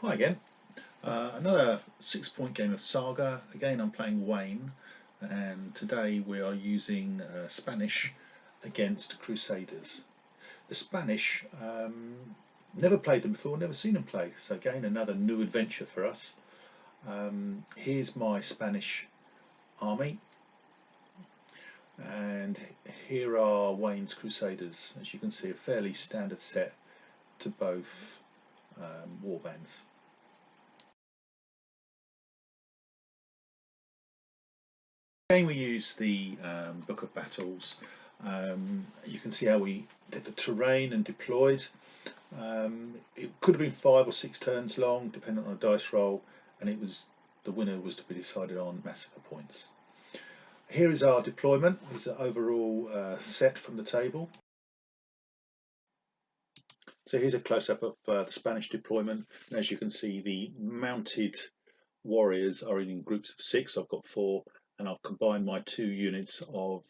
Hi again. Another 6-point game of Saga. Again, I'm playing Wayne, and today we are using Spanish against Crusaders. The Spanish, never played them before, never seen them play, so again, another new adventure for us. Here's my Spanish army, and here are Wayne's Crusaders. As you can see, a fairly standard set to both warbands. Again, we use the Book of Battles. You can see how we did the terrain and deployed. It could have been 5 or 6 turns long, depending on a dice roll, and the winner was to be decided on massacre points. Here is our deployment. This is an overall set from the table. So here's a close-up of the Spanish deployment. And as you can see, the mounted warriors are in groups of 6. I've got 4, and I've combined my 2 units of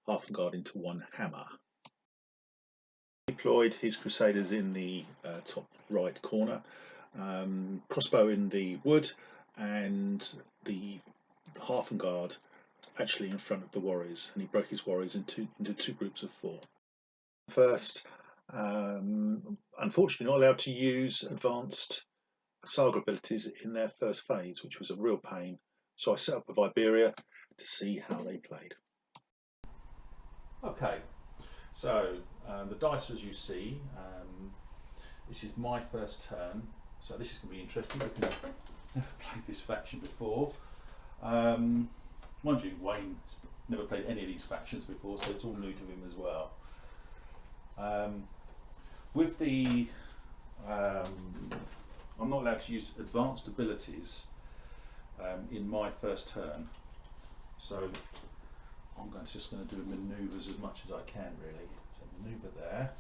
half guard into 1 hammer. Deployed his Crusaders in the top right corner, crossbow in the wood, and the half guard actually in front of the warriors, and he broke his warriors into 2 groups of 4. First, unfortunately not allowed to use advanced Saga abilities in their first phase, which was a real pain, so I set up with Iberia to see how they played. Okay, so the dice, as you see, this is my first turn, so this is going to be interesting because I've never played this faction before. Mind you, Wayne's never played any of these factions before, so it's all new to him as well. With the I'm not allowed to use advanced abilities in my first turn, so I'm just going to do manoeuvres as much as I can, really. So manoeuvre there.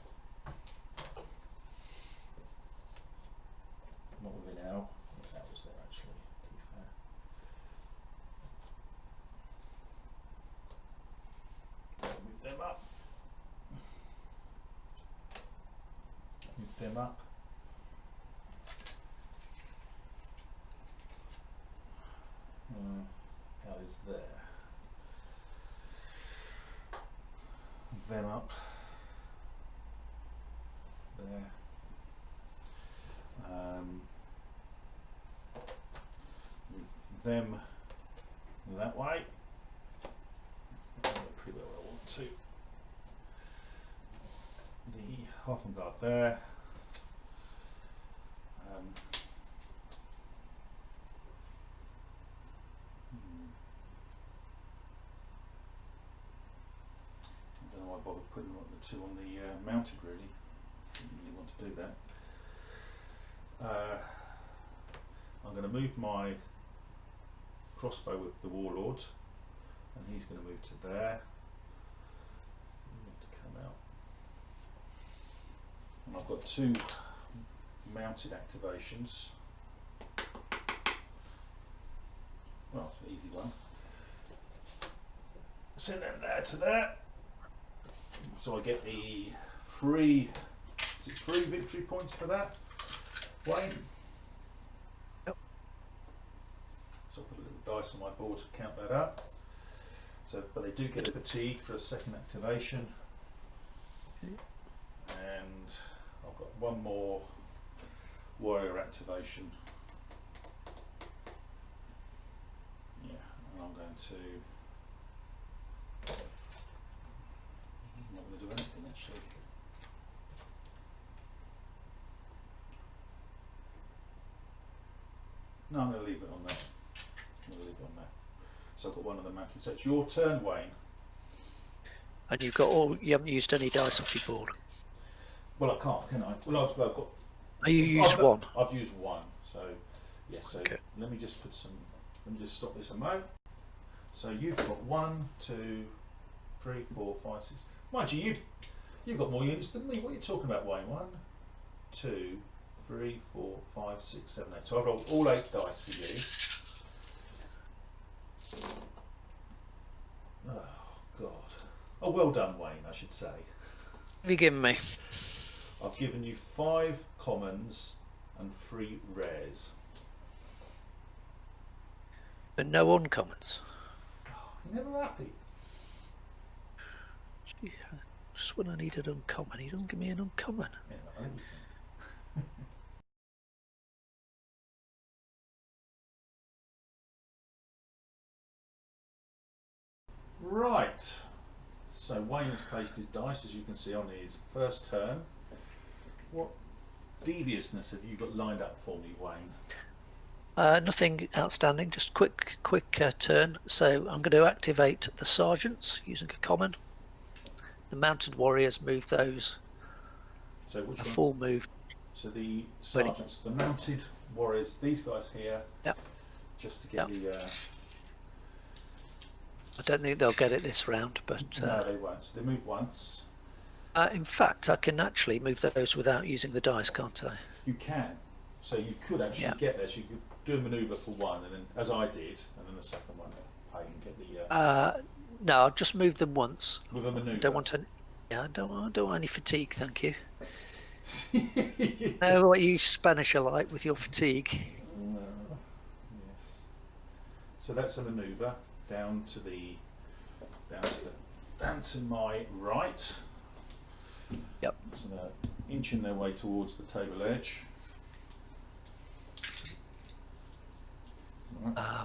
Not really now. That was there actually, to be fair. Move them up. Move them up. That is there. Them up there. Move them that way. Pretty well where I want to. The half and guard there. I don't know why I bothered putting the 2 on the mounted, really. Didn't really want to do that. I'm going to move my crossbow with the warlord, and he's going to move to there. To come out. And I've got 2 mounted activations. Well, it's an easy one. Send them there to there. So I get the 3 victory points for that. Wayne? Yep. So I put a little dice on my board to count that up. So, but they do get a fatigue for a second activation. And I've got 1 more warrior activation. Yeah, and I'm going to. I'm not going to do anything actually. No, I'm going to leave it on there. So I've got 1 of the mounted. So it's your turn, Wayne. And you haven't used any dice off your board. Well, I can't, can I? Well, I've got. Oh, you used 1. I've used 1. So yes. So okay. Let me just stop this a moment. So you've got 1, 2, 3, 4, 5, 6. Mind you, you've got more units than me. What are you talking about, Wayne? 1, 2, 3, 4, 5, 6, 7, 8. So I rolled all 8 dice for you. Oh God! Oh, well done, Wayne. I should say. What have you given me? I've given you 5 commons and 3 rares. But no uncommons. You're never happy. Gee, just when I needed uncommon, he doesn't give me an uncommon. Yeah, everything. Right. So Wayne has placed his dice, as you can see, on his first turn. What deviousness have you got lined up for me, Wayne? Nothing outstanding, just quick turn. So I'm going to activate the sergeants using a common. The mounted warriors, move those. So which A one? full move. So the sergeants, the mounted warriors, these guys here. Yep. Just to get the. I don't think they'll get it this round, but No, they won't. So they move once. in fact, I can actually move those without using the dice, can't I? You can. So you could actually get there. So you could do a manoeuvre for one, and then, as I did, and then the second one, pay and get the. No, I'll just move them once. With a manoeuvre. I don't want any. Yeah, I don't want any fatigue, thank you. Know what you Spanish are like with your fatigue. Yes. So that's a manoeuvre down to my right. Yep. So they're inching their way towards the table edge. Right.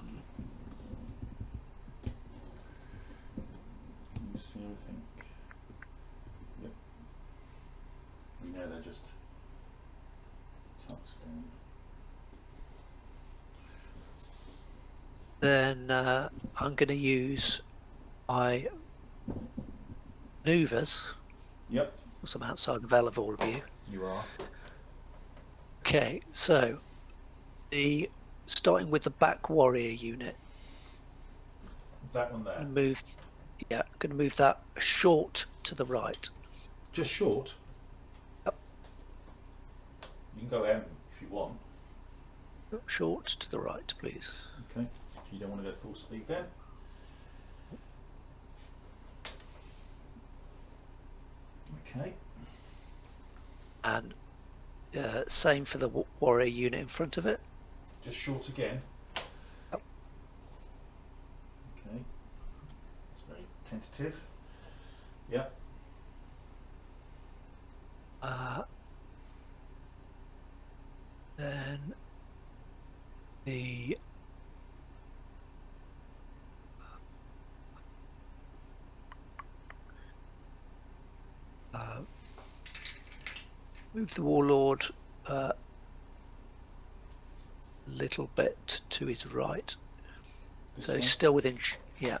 You see everything? Yep. And now they're just tucked down. Then I'm going to use my maneuvers. Yep. I'm outside the veil of all of you. You are. Okay, so starting with the back warrior unit. That one there. I'm going to move that short to the right. Just short? Yep. You can go M if you want. Short to the right, please. Okay. You don't want to go full speed then? Okay. And same for the warrior unit in front of it. Just short again? Yep. Okay. It's very tentative. Yep. Then the move the warlord a little bit to his right, This so one? he's still within. Yeah.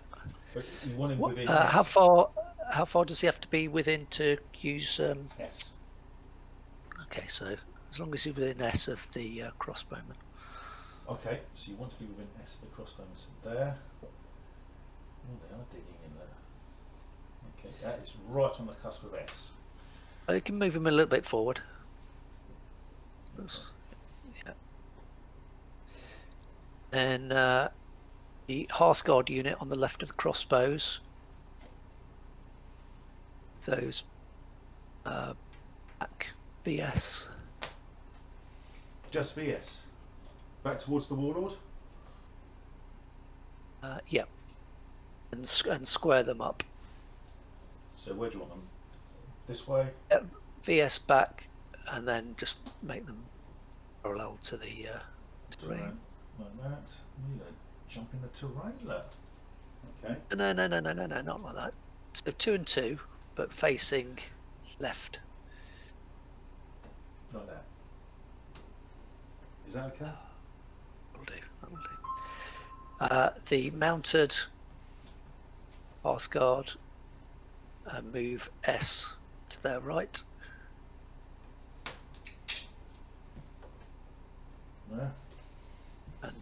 But you want him within How S? far? How far does he have to be within to use? S. Okay, so as long as he's within S of the crossbowman. Okay, so you want to be within S of the crossbones there. Oh, they are digging in there. Okay, that is right on the cusp of S. You can move him a little bit forward. Okay. Yeah. Then the Hearthguard unit on the left of the crossbows. Those back VS. Just VS. Back towards the warlord? Yep. And square them up. So where do you want them? This way? VS back, and then just make them parallel to the terrain. Like that. We're going to jump in the terrain. Okay. No, not like that. So 2 and 2, but facing left. Like that. Is that okay? That'll do. The mounted Hearthguard move S to their right. Yeah. And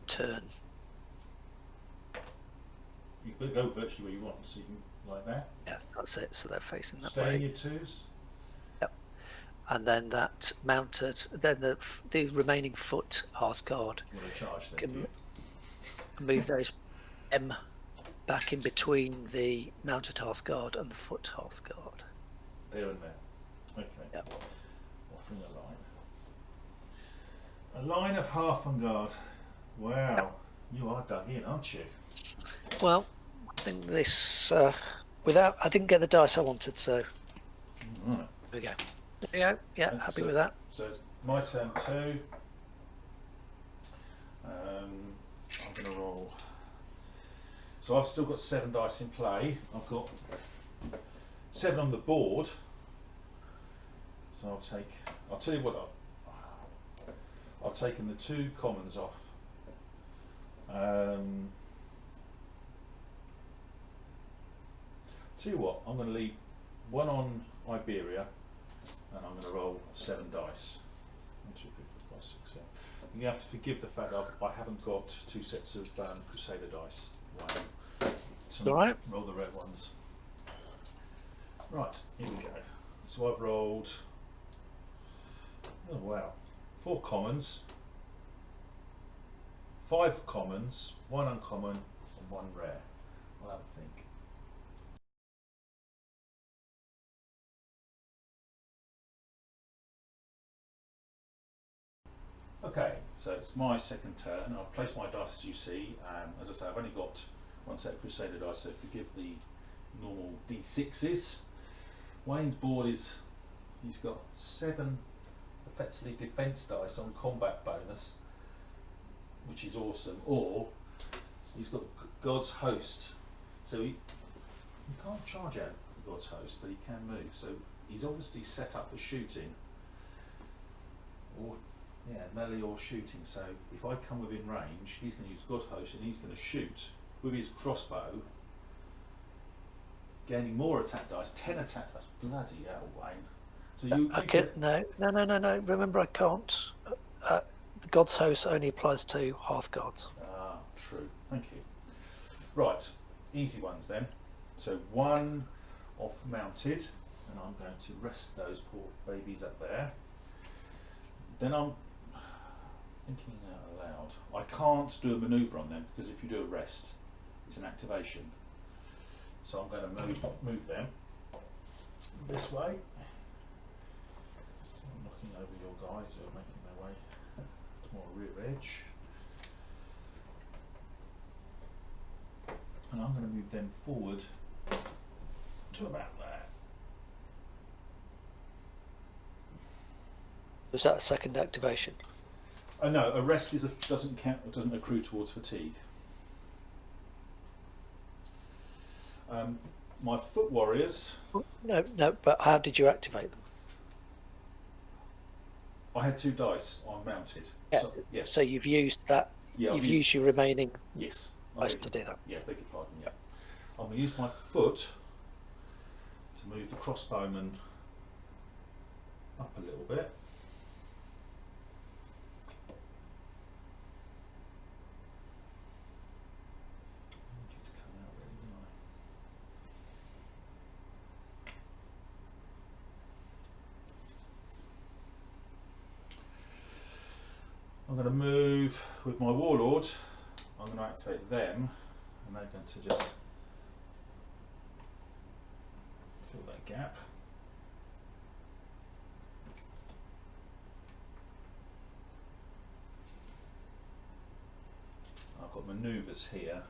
turn. You can go virtually where you want, so you can like that. Yeah, that's it. So they're facing that Stay way. in your twos. Yep. And then that mounted. Then the remaining foot Hearthguard You want to charge them, can do you? move those M back in between the mounted Hearthguard and the foot Hearthguard. There and there. Okay. Yep. Offering a line. A line of half on guard. Wow, you are dug in, aren't you? Well, I think this without I didn't get the dice I wanted, so Right. there we go. There you go. Yeah, happy with that. So it's my turn too. I'm going to roll. So I've still got 7 dice in play. I've got 7 on the board. So I'll tell you what, I've taken the 2 commons off. Tell you what, I'm going to leave 1 on Iberia, and I'm going to roll 7 dice. 1, 2, 3, 4, 5, 6, 7. You have to forgive the fact that I haven't got 2 sets of Crusader dice. Wow. So All right. roll the red ones. Right, here we go. So I've rolled, oh wow, 4 commons, 5 commons, 1 uncommon, and 1 rare. I'll have a think. Okay, so it's my second turn. I'll place my dice as you see. As I say, I've only got 1 set of Crusader dice, so forgive the normal D6s. Wayne's board is, he's got 7 effectively defense dice on combat bonus, which is awesome, or he's got God's Host. So he can't charge out God's Host, but he can move. So he's obviously set up for shooting, or yeah, melee or shooting. So if I come within range, he's going to use God's Host and he's going to shoot with his crossbow, gaining more attack dice, 10 attack dice. Bloody hell, Wayne. So No. Remember, I can't. The God's Host only applies to Hearth Gods. Ah, true. Thank you. Right, easy ones then. So 1 off mounted, and I'm going to rest those poor babies up there. Then I'm thinking out loud. I can't do a manoeuvre on them because if you do a rest, it's an activation. So I'm going to move them this way. I'm knocking over your guys who are making their way to my rear edge. And I'm going to move them forward to about there. Was that a second activation? Oh no, a rest doesn't count, doesn't accrue towards fatigue. My foot warriors. No. But how did you activate them? I had 2 dice on mounted. Yeah. So, yes. So you've used that. Yeah, you've used your remaining yes dice to do that. Yeah, beg your pardon. Yeah, I'm going to use my foot to move the crossbowman up a little bit. I'm going to move with my warlord. I'm going to activate them, and they're going to just fill that gap. I've got manoeuvres here,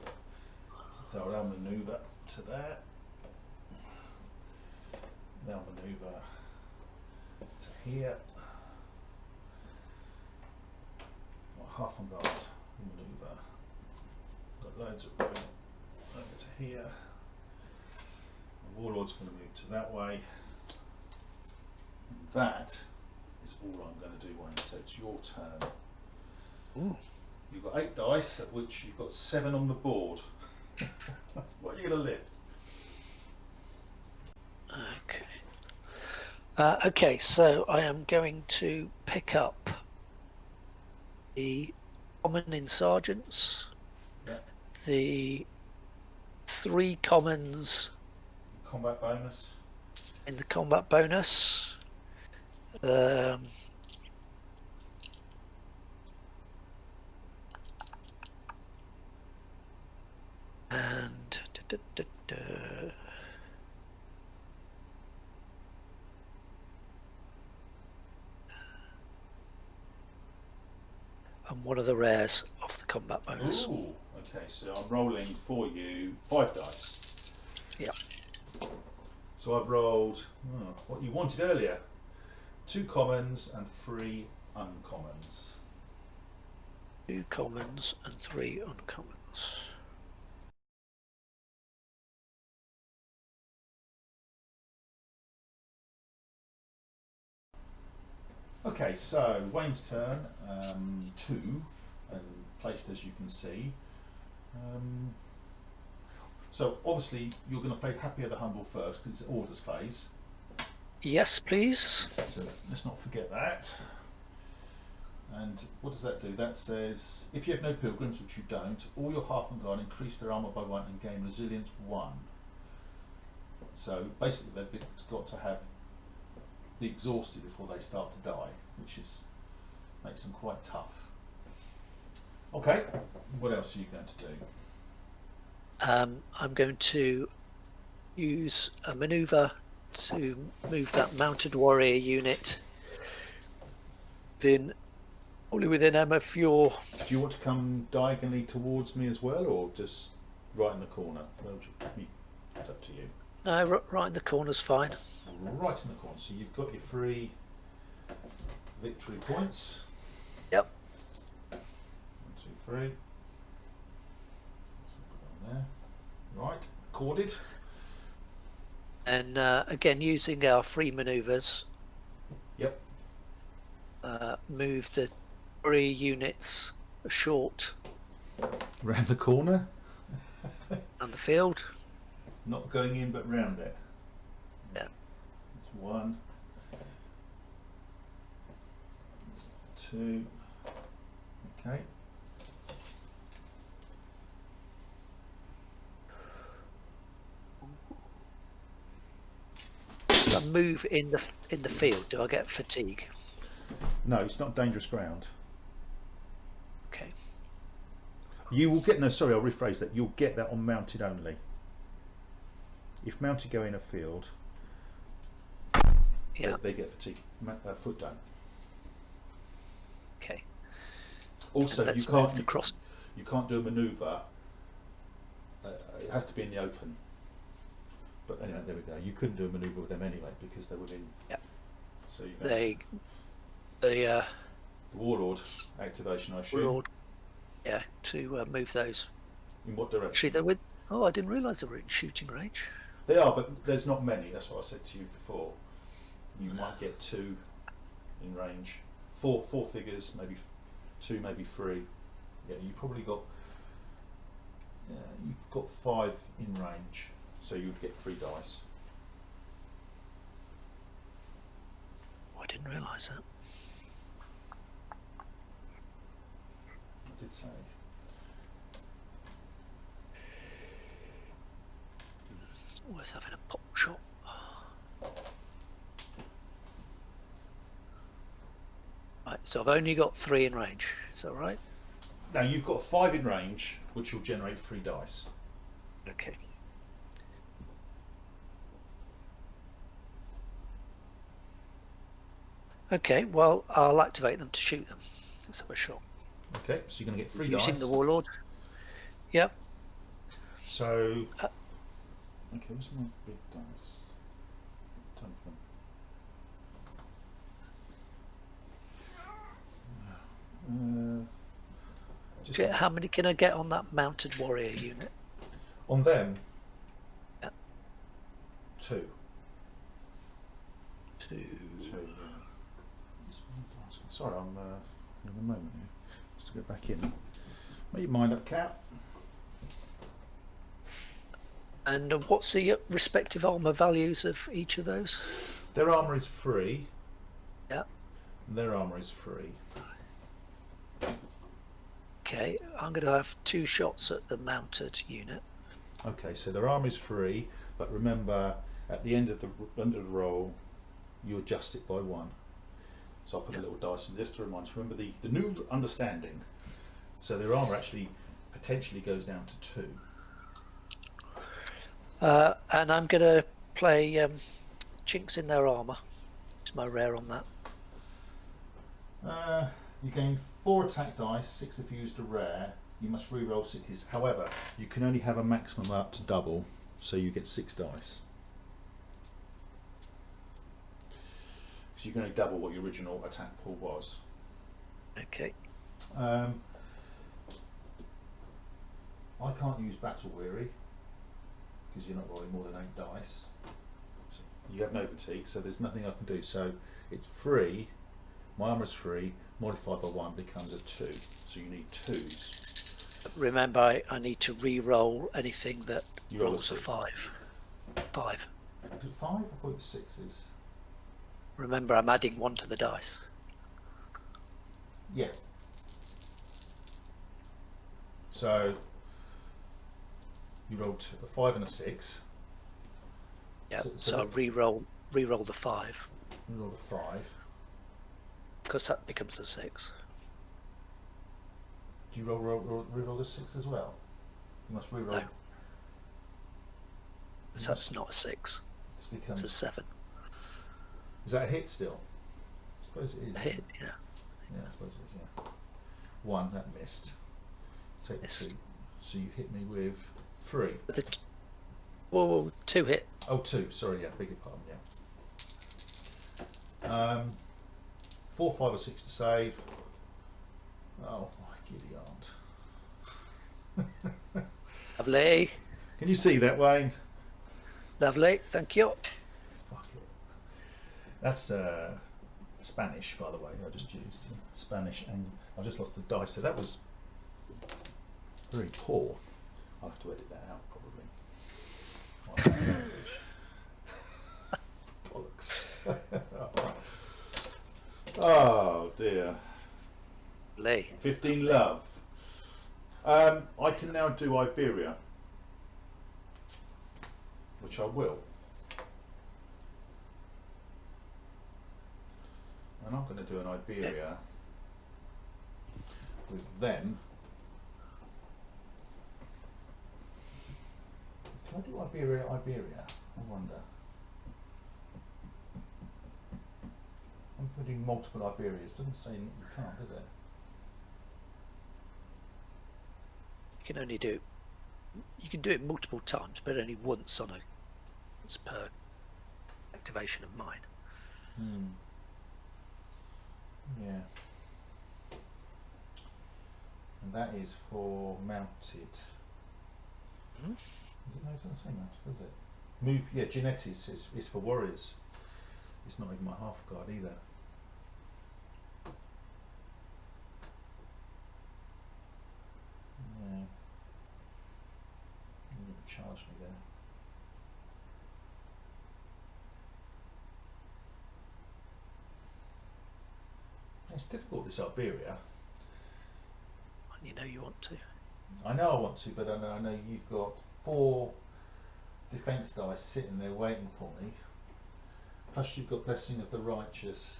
so they'll manoeuvre to there. They'll manoeuvre to here. Half on guard, manoeuvre. Got loads of room over to here. The warlord's going to move to that way. And that is all I'm going to do, Wayne. So it's your turn. Ooh. You've got 8 dice, of which you've got 7 on the board. What are you going to lift? Okay. Okay, so I am going to pick up the common in sergeants, Yeah. the 3 commons Combat bonus. in the combat bonus, and one of the rares off the combat bonus. Ooh, okay, so I'm rolling for you 5 dice. Yep. So I've rolled what you wanted earlier. 2 commons and 3 uncommons. 2 commons and 3 uncommons. Okay, so Wayne's turn, 2, and placed as you can see. So obviously you're going to play Happier the Humble first because it's an orders phase. Yes, please. So let's not forget that. And what does that do? That says if you have no pilgrims, which you don't, all your Halfling Guard increase their armour by 1 and gain resilience 1. So basically they've got to be exhausted before they start to die, which makes them quite tough. Okay, what else are you going to do? I'm going to use a manoeuvre to move that mounted warrior unit only within M of your. Do you want to come diagonally towards me as well, or just right in the corner? It's up to you. No, right in the corner's fine. Right in the corner. So you've got your 3 victory points. Yep. 1, 2, 3. So put that on there. Right, recorded. And again, using our free manoeuvres. Yep. Move the 3 units short Round the corner. on the field. Not going in, but round it. Yeah. That's 1, 2. Okay. So I move in the field. Do I get fatigue? No, it's not dangerous ground. Okay. You will get, no, sorry, I'll rephrase that. You'll get that on mounted only. If mounted go in a field, Yeah. they get fatigue. Foot don't. Okay. Also, Let's you move can't the cross. You can't do a manoeuvre. It has to be in the open. But anyway, there we go. You couldn't do a manoeuvre with them anyway because they're within. Yeah. So you The warlord activation, I assume. warlord. Yeah, to move those. In what direction? Actually, they're with. Oh, I didn't realise they were in shooting range. They are, but there's not many. That's what I said to you before. You might get 2 in range. 4 figures, maybe 2, maybe 3. Yeah, you probably got. Yeah, you've got 5 in range, so you would get 3 dice. Oh, I didn't realise that. I did say. Worth having a pop shot. Right, so I've only got 3 in range. Is that right? Now you've got 5 in range, which will generate 3 dice. Okay. Okay, well, I'll activate them to shoot them. Let's have a shot. Okay, so you're going to get 3 Using dice. the warlord. Yep. So, okay, what's my big dice? Dump them. How many can I get on that mounted warrior unit? On them, Yeah. 2. 2. 2, yeah. What's my dice? Sorry, I'm in a moment here. Just to get back in. Make your mind up, Cat. And what's the respective armor values of each of those? Their armour is free. Yeah. And their armour is free. Okay, I'm going to have 2 shots at the mounted unit. Okay, so their armour is free, but remember, at the end of the roll, you adjust it by 1. So I'll put a little dice in just to remind you. Remember the new understanding. So their armour actually potentially goes down to 2. And I'm going to play chinks in their armour. It's my rare on that. You gain 4 attack dice, 6 if you used a rare. You must re-roll 6. However, you can only have a maximum up to double, so you get 6 dice. So you can only double what your original attack pool was. Okay. I can't use Battle Weary because you're not rolling more than 8 dice. So you have no fatigue, so there's nothing I can do. So it's free. My armor is free. Modified by 1 becomes a 2. So you need 2s. Remember, I need to re-roll anything that You roll a rolls a 6. 5. 5. Is it 5? I thought it was 6s. Remember, I'm adding 1 to the dice. Yeah. So you rolled a 5 and a 6. Yeah. So So I re-roll the 5 you roll the 5. because that becomes the 6. Do you re-roll the 6 as well? You must re-roll. No. So it's not a 6. This becomes. It's a 7. Is that a hit still? I suppose it is. A hit. Yeah. Yeah, I suppose it is. Yeah. 1 that missed. Take Missed. 2. So you hit me with 3. With a whoa, 2 hit. Oh, 2. Sorry, yeah, beg your pardon. Yeah. 4, 5, or 6 to save. Oh my giddy aunt. Lovely. Can you see that, Wayne? Lovely. Thank you. Fuck it. That's Spanish, by the way. I just used Spanish, and I just lost the dice. So that was very poor. I'll have to edit that out probably. Bollocks. Oh dear. Lovely. 15 love. I can now do Iberia, which I will. And I'm going to do an Iberia with them. Can I do Iberia? I wonder. I'm going to do multiple Iberias. Doesn't say you can't, does it? You can only do. You can do it multiple times, but only once on a. It's per activation of mine. Yeah. And that is for mounted. Hmm? Is it no, it doesn't say mounted, does it? Move, yeah, Genetis is for warriors. It's not even my half guard either. Yeah. You're going to charge me there. It's difficult, this Iberia. And you know you want to. I know I want to, but I know you've got 4 defense dice sitting there waiting for me. Plus you've got Blessing of the Righteous.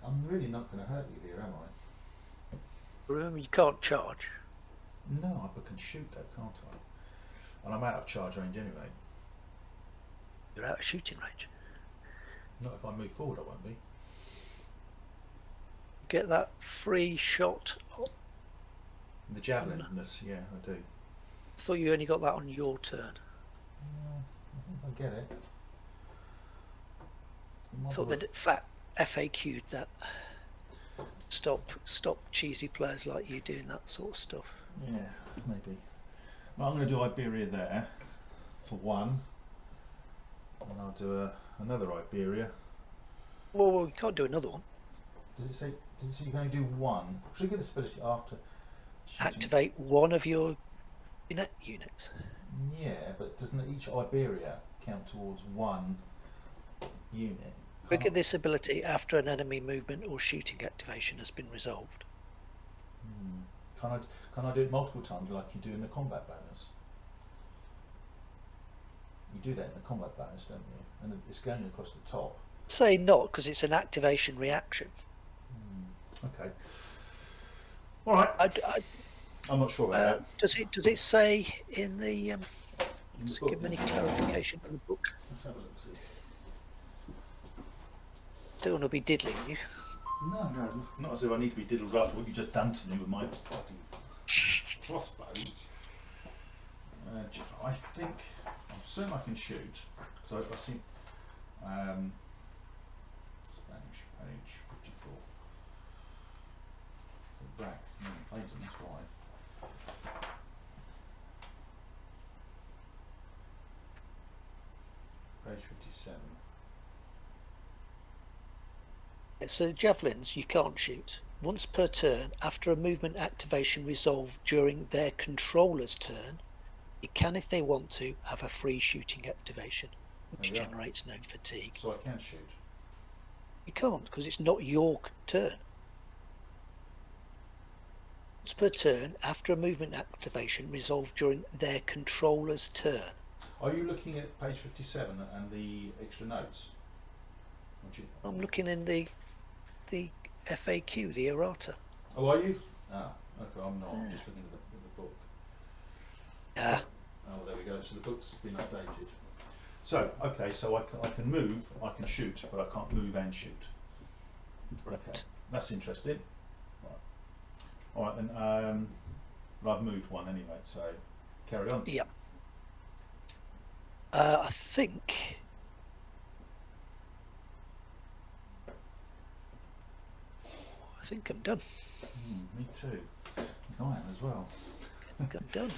I'm really not going to hurt you here, am I? Remember, you can't charge. No, I can shoot that, can't I? And I'm out of charge range anyway. You're out of shooting range. Not if I move forward, I won't be. Get that free shot. The javelin, yeah, I do. I thought you only got that on your turn. I think I get it. I thought that FAQ'd that. Stop cheesy players like you doing that sort of stuff. Yeah, maybe. Well, I'm going to do Iberia there for 1, and I'll do another Iberia. Well, you can't do another one. Does it say you can only do 1? Should I get this ability after shooting? Activate one of your units. Yeah, but doesn't each Iberia count towards 1 unit? Trigger this ability after an enemy movement or shooting activation has been resolved. Can I do it multiple times like you do in the combat bonus? You do that in the combat bonus, don't you? And it's going across the top. Say not, because it's an activation reaction. Okay. All right. I'm not sure about that. Does it say in the? Does the it give any clarification in the book? Let's have a look. See. Don't want to be diddling you. No, not as if I need to be diddled after what you just done to me with my fucking crossbow. I think I'm certain I can shoot. So I see Spanish page 54. So back, plays them, that's why. Page 57. So the javelins you can't shoot. Once per turn, after a movement activation resolved during their controller's turn, you can, if they want to, have a free shooting activation, which generates no fatigue. So I can shoot. You can't, because it's not your turn. Once per turn, after a movement activation resolved during their controller's turn. Are you looking at page 57 and the extra notes? I'm looking in the FAQ, the errata. Oh, are you? Ah, okay, I'm not. I'm just looking at the book. Oh, there we go. So the book's been updated. So, okay, so I can move, I can shoot, but I can't move and shoot. Right. Okay, that's interesting. Right. All right, then. Well, I've moved one anyway, so carry on. Yep. I think I'm done. Me too. I think I am as well. I think I'm done.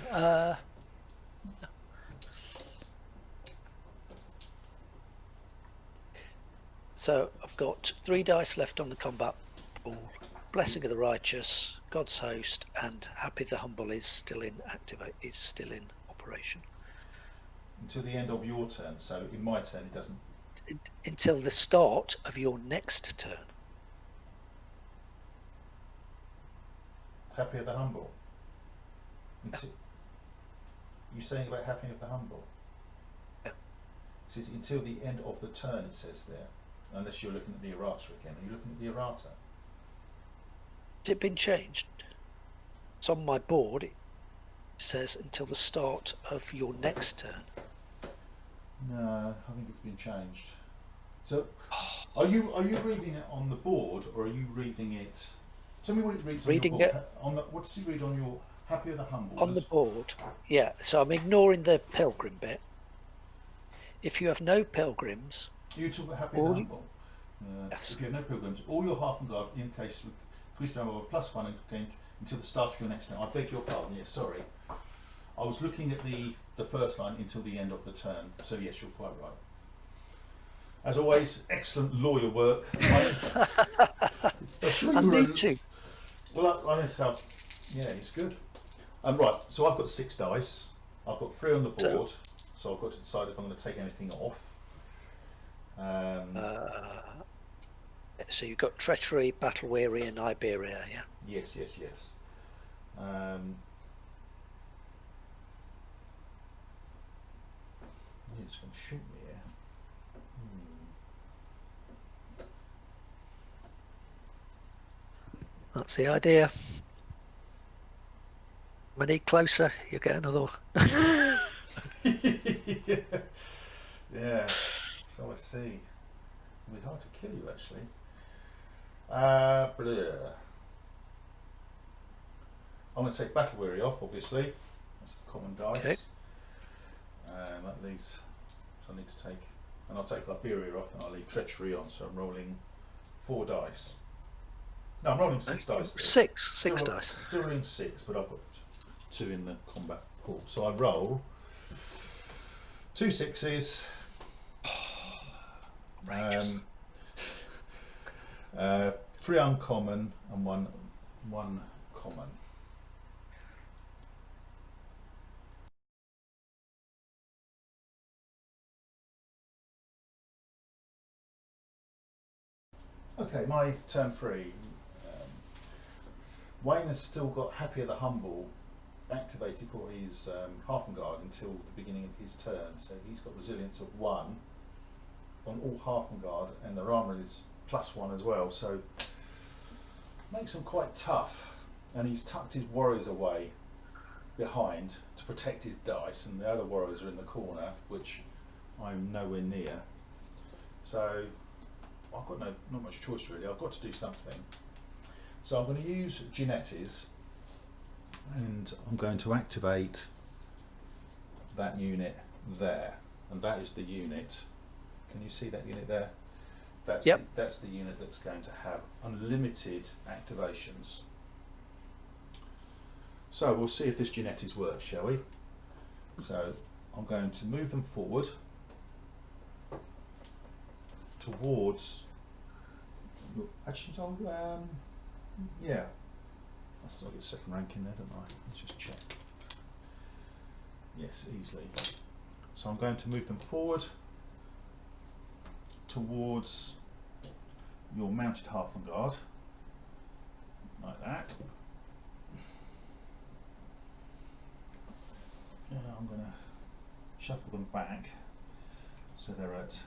So I've got 3 dice left on the combat pool. Blessing of the Righteous, God's Host, and Happy the Humble is still in operation. Until the end of your turn. So in my turn, it doesn't. Until the start of your next turn. Happy of the Humble. You saying about Happy of the Humble? Yeah. It says until the end of the turn. It says there. Unless you're looking at the errata again. Are you looking at the errata? Has it been changed? It's on my board. It says until the start of your next turn. No, I think it's been changed. So, are you reading it on the board or are you reading it? Tell me what it reads Reading on your board. it What does it read on your Happy of the Humble? on the board. Yeah. So I'm ignoring the pilgrim bit. If you have no pilgrims, You talk about Happy of the Humble. Yes. If you have no pilgrims, all your half and guard in case with increase the number of +1 again until the start of your next turn. I beg your pardon. Yes, sorry. I was looking at the first line until the end of the turn. So yes, you're quite right. As always, excellent lawyer work. I need to. Well, yeah, it's good. Right, so I've got 6 dice. I've got 3 on the board, so I've got to decide if I'm going to take anything off. So you've got Treachery, Battle Weary, and Iberia, yeah? Yes. It's going to shoot me here. That's the idea. When you closer, you get another. Yeah. So I see. It'll be hard to kill you, actually. I'm going to take Battle Weary off, obviously. That's the common dice. Okay. That leaves. So I need to take. And I'll take Iberia off and I'll leave Treachery on. So I'm rolling 4 dice. No, I'm rolling 6 dice. Six dice. Still rolling 6, but I've got 2 in the combat pool. So I roll 2 6s. 3 uncommon and one common. Okay, my turn 3. Wayne has still got Happy of the Humble activated for his Half-and-Guard until the beginning of his turn. So he's got resilience of 1 on all Half-and-Guard, and their armour is +1 as well. So makes him quite tough. And he's tucked his warriors away behind to protect his dice, and the other warriors are in the corner, which I'm nowhere near. So I've got not much choice really. I've got to do something. So I'm going to use Gianetti's, and I'm going to activate that unit there, and that is the unit. Can you see that unit there? That's Yep. that's the unit that's going to have unlimited activations. So we'll see if this Gianetti's works, shall we? So I'm going to move them forward towards. Actually, yeah. I still get second rank in there, don't I? Let's just check. Yes, easily. So I'm going to move them forward towards your mounted Halfling Guard, like that. And I'm going to shuffle them back so they're at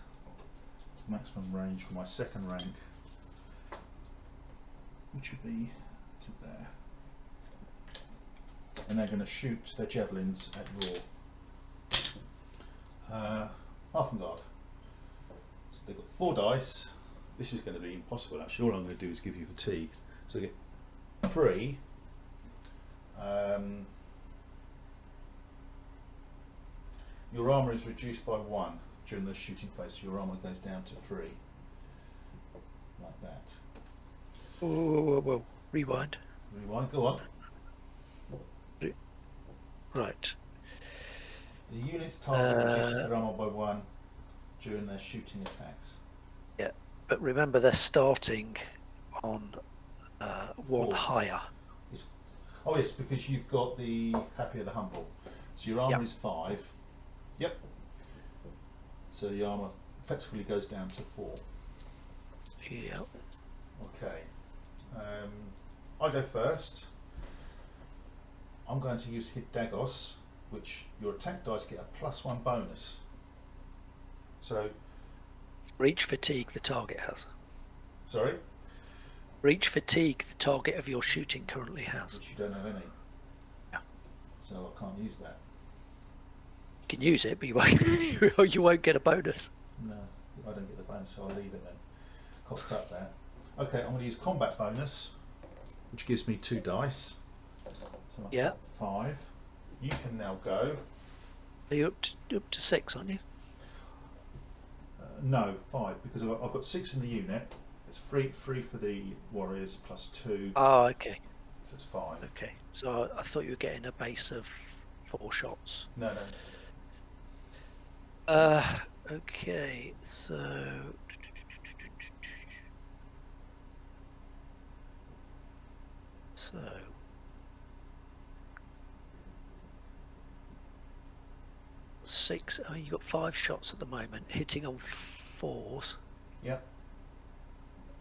maximum range for my second rank, which would be to there. And they're going to shoot their javelins at your Halfling Guard. So they've got 4 dice. This is going to be impossible actually. All I'm going to do is give you fatigue. So you get 3. Your armour is reduced by 1 during the shooting phase. So your armour goes down to 3. Like that. Whoa. Rewind. Rewind, go on. Right. The unit's target reduces their armour by 1 during their shooting attacks. Yeah, but remember they're starting on 1 4. higher. Oh yes, because you've got the Happier the Humble. So your armour is 5. Yep. So the armour effectively goes down to 4. Yeah. Okay. I go first. I'm going to use Hit Dagos, which your attack dice get a +1 bonus. So, Reach fatigue the target has. sorry? Reach fatigue the target of your shooting currently has. Which you don't have any. Yeah. So I can't use that. You can use it, but you won't get a bonus. No, I don't get the bonus, so I'll leave it then. Cocked up there. Okay, I'm going to use Combat Bonus, which gives me 2 dice. So that's Yeah. 5. You can now go. Are you up to 6, aren't you? No, 5, because I've got 6 in the unit. It's 3 for the warriors plus 2. Oh, okay. So it's 5. Okay. So I thought you were getting a base of 4 shots. No. Okay, so six. Oh, you got 5 shots at the moment, hitting on 4s. Yep.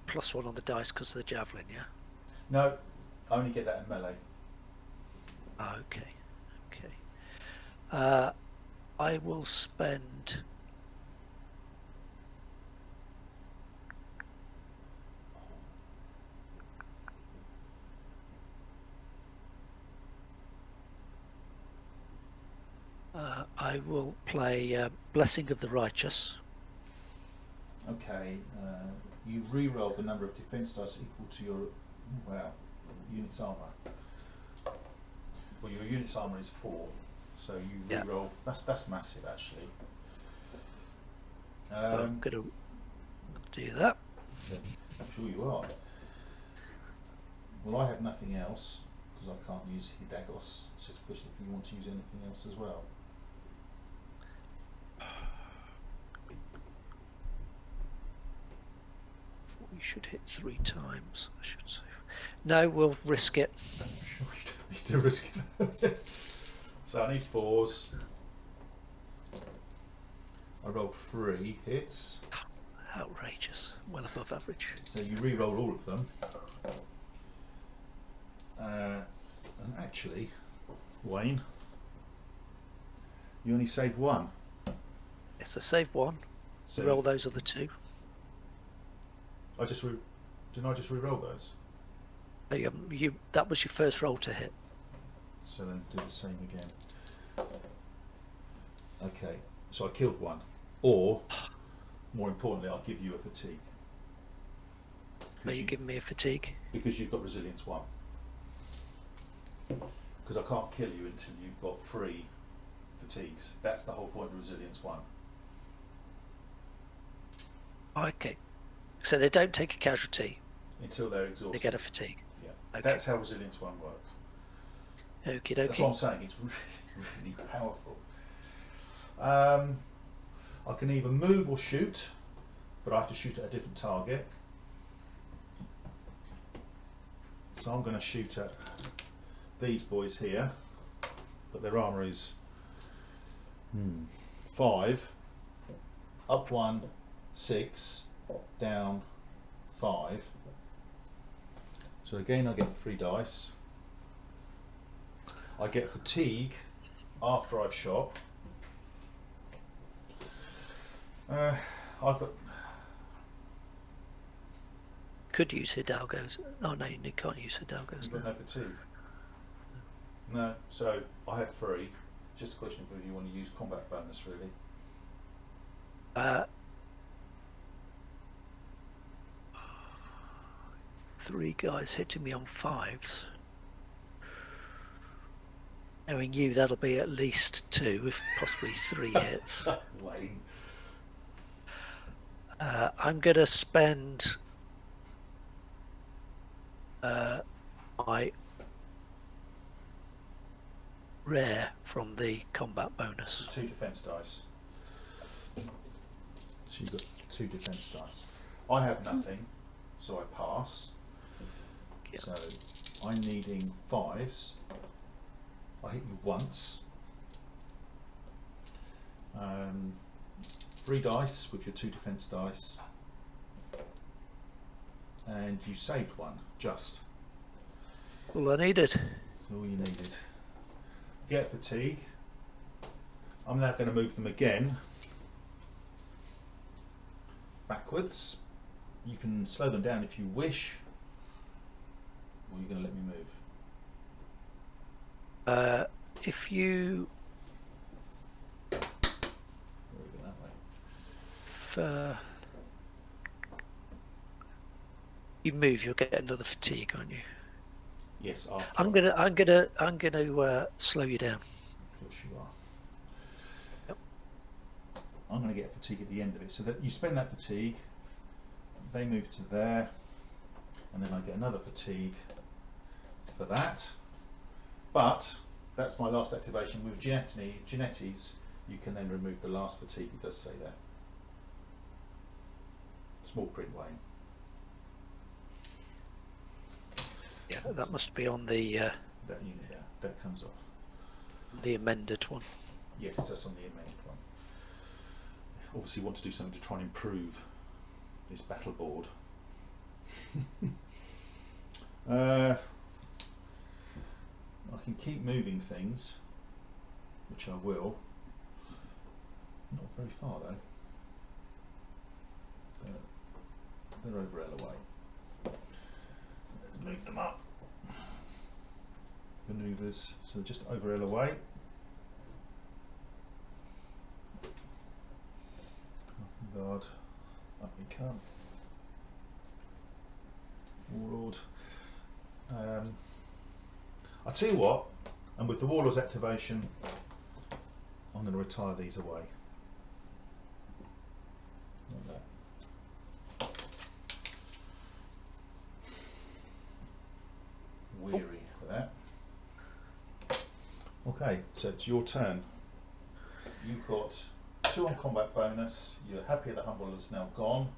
+1 on the dice because of the javelin. Yeah. No, I only get that in melee. Okay. I will spend. I will play Blessing of the Righteous. Okay, you re-roll the number of defense dice equal to your unit's armor. Well, your unit's armor is 4, so you re-roll. That's massive actually. I'm going to do that. I'm sure you are. Well, I have nothing else because I can't use Hidagos. It's just a question if you want to use anything else as well. We should hit 3 times, I should say. No, we'll risk it. I'm sure you don't need to risk it. So I need 4s. I rolled 3 hits. Outrageous. Well above average. So you re-roll all of them. And actually, Wayne, you only saved 1. Yes, so save 1. So Roll those other 2. didn't I just re-roll those? No, that was your first roll to hit. So then do the same again. Okay, so I killed 1. Or, more importantly, I'll give you a fatigue. Are you giving me a fatigue? Because you've got resilience 1. Because I can't kill you until you've got 3 fatigues. That's the whole point of resilience 1. Okay. So they don't take a casualty. Until they're exhausted. They get a fatigue. Yeah. Okay. That's how resilience 1 works. Okie That's what I'm dokie. saying. It's really, really powerful. I can either move or shoot, but I have to shoot at a different target. So I'm going to shoot at these boys here, but their armour is 5, up 1, 6, down 5. So again I get 3 dice. I get fatigue after I've shot. I've got... Could use Hidalgo's. Oh no, you can't use Hidalgo's. You've got no fatigue. No, so I have 3. Just a question of whether you want to use combat bonus, really. 3 guys hitting me on 5s. Knowing you, that'll be at least 2, if possibly 3 hits. Wayne. I'm going to spend my rare from the combat bonus. 2 defense dice. So you've got 2 defense dice. I have nothing, so I pass. Yep. So I'm needing 5s. I hit you once. 3 dice with your 2 defense dice. And you saved 1, just. All I needed. That's all you needed. Get fatigue. I'm now going to move them again backwards. You can slow them down if you wish, or you're going to let me move. If you There we go, that way. you move, you'll get another fatigue, aren't you? Yes, after. I'm gonna slow you down. Of course you are. Yep. I'm going to get fatigue at the end of it, so that you spend that fatigue. They move to there, and then I get another fatigue for that. But that's my last activation. With Genetes, you can then remove the last fatigue. It does say there. Small print, Wayne. Yeah, that must be on the That unit there, that comes off. amended one. Yes, that's on the amended one. Obviously, you want to do something to try and improve this battle board. I can keep moving things, which I will. Not very far though. They're over L away. Let's move them up. Maneuvers, so just over L away. Guard, up we come. Warlord. I'll tell you what, and with the Warlord's activation, I'm going to retire these away. Like that. Weary for that. Okay, so it's your turn. You've got 2 on combat bonus. You're happy that Humble is now gone.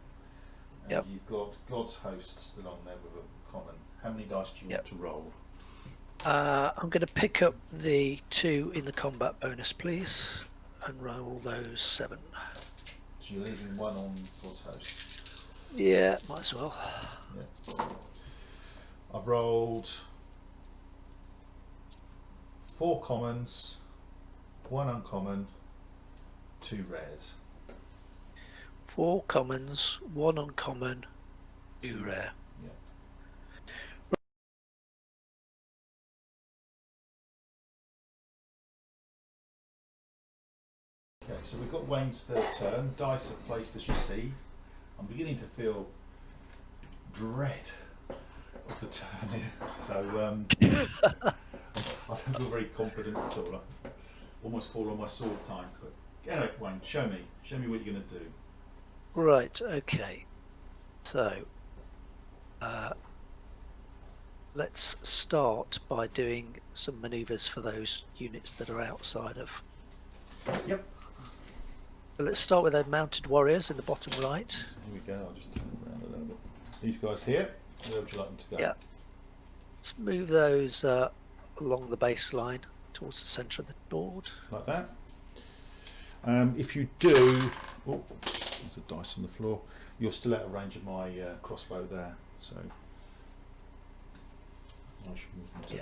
And Yep. you've got God's Host still on there with a common. How many dice do you want to roll? I'm going to pick up the 2 in the combat bonus, please, and roll those 7. So you're leaving 1 on God's Host. Yeah, might as well. Yeah. I've rolled 4 commons, 1 uncommon, 2 rares. 4 commons, 1 uncommon, 2 rare. Yeah. Okay, so we've got Wayne's third turn. Dice are placed as you see. I'm beginning to feel dread of the turn here. So I don't feel very confident at all. I almost fall on my sword time. But anyway, Wayne, show me what you're going to do. Right, okay. So let's start by doing some manoeuvres for those units that are outside of. Yep. So let's start with the mounted warriors in the bottom right. Here we go. I'll just turn it around a little bit. These guys here. Where would you like them to go? Yeah. Let's move those along the baseline towards the centre of the board. Like that. If you do, oh, there's a dice on the floor. You're still out of range of my crossbow there, so I should move them to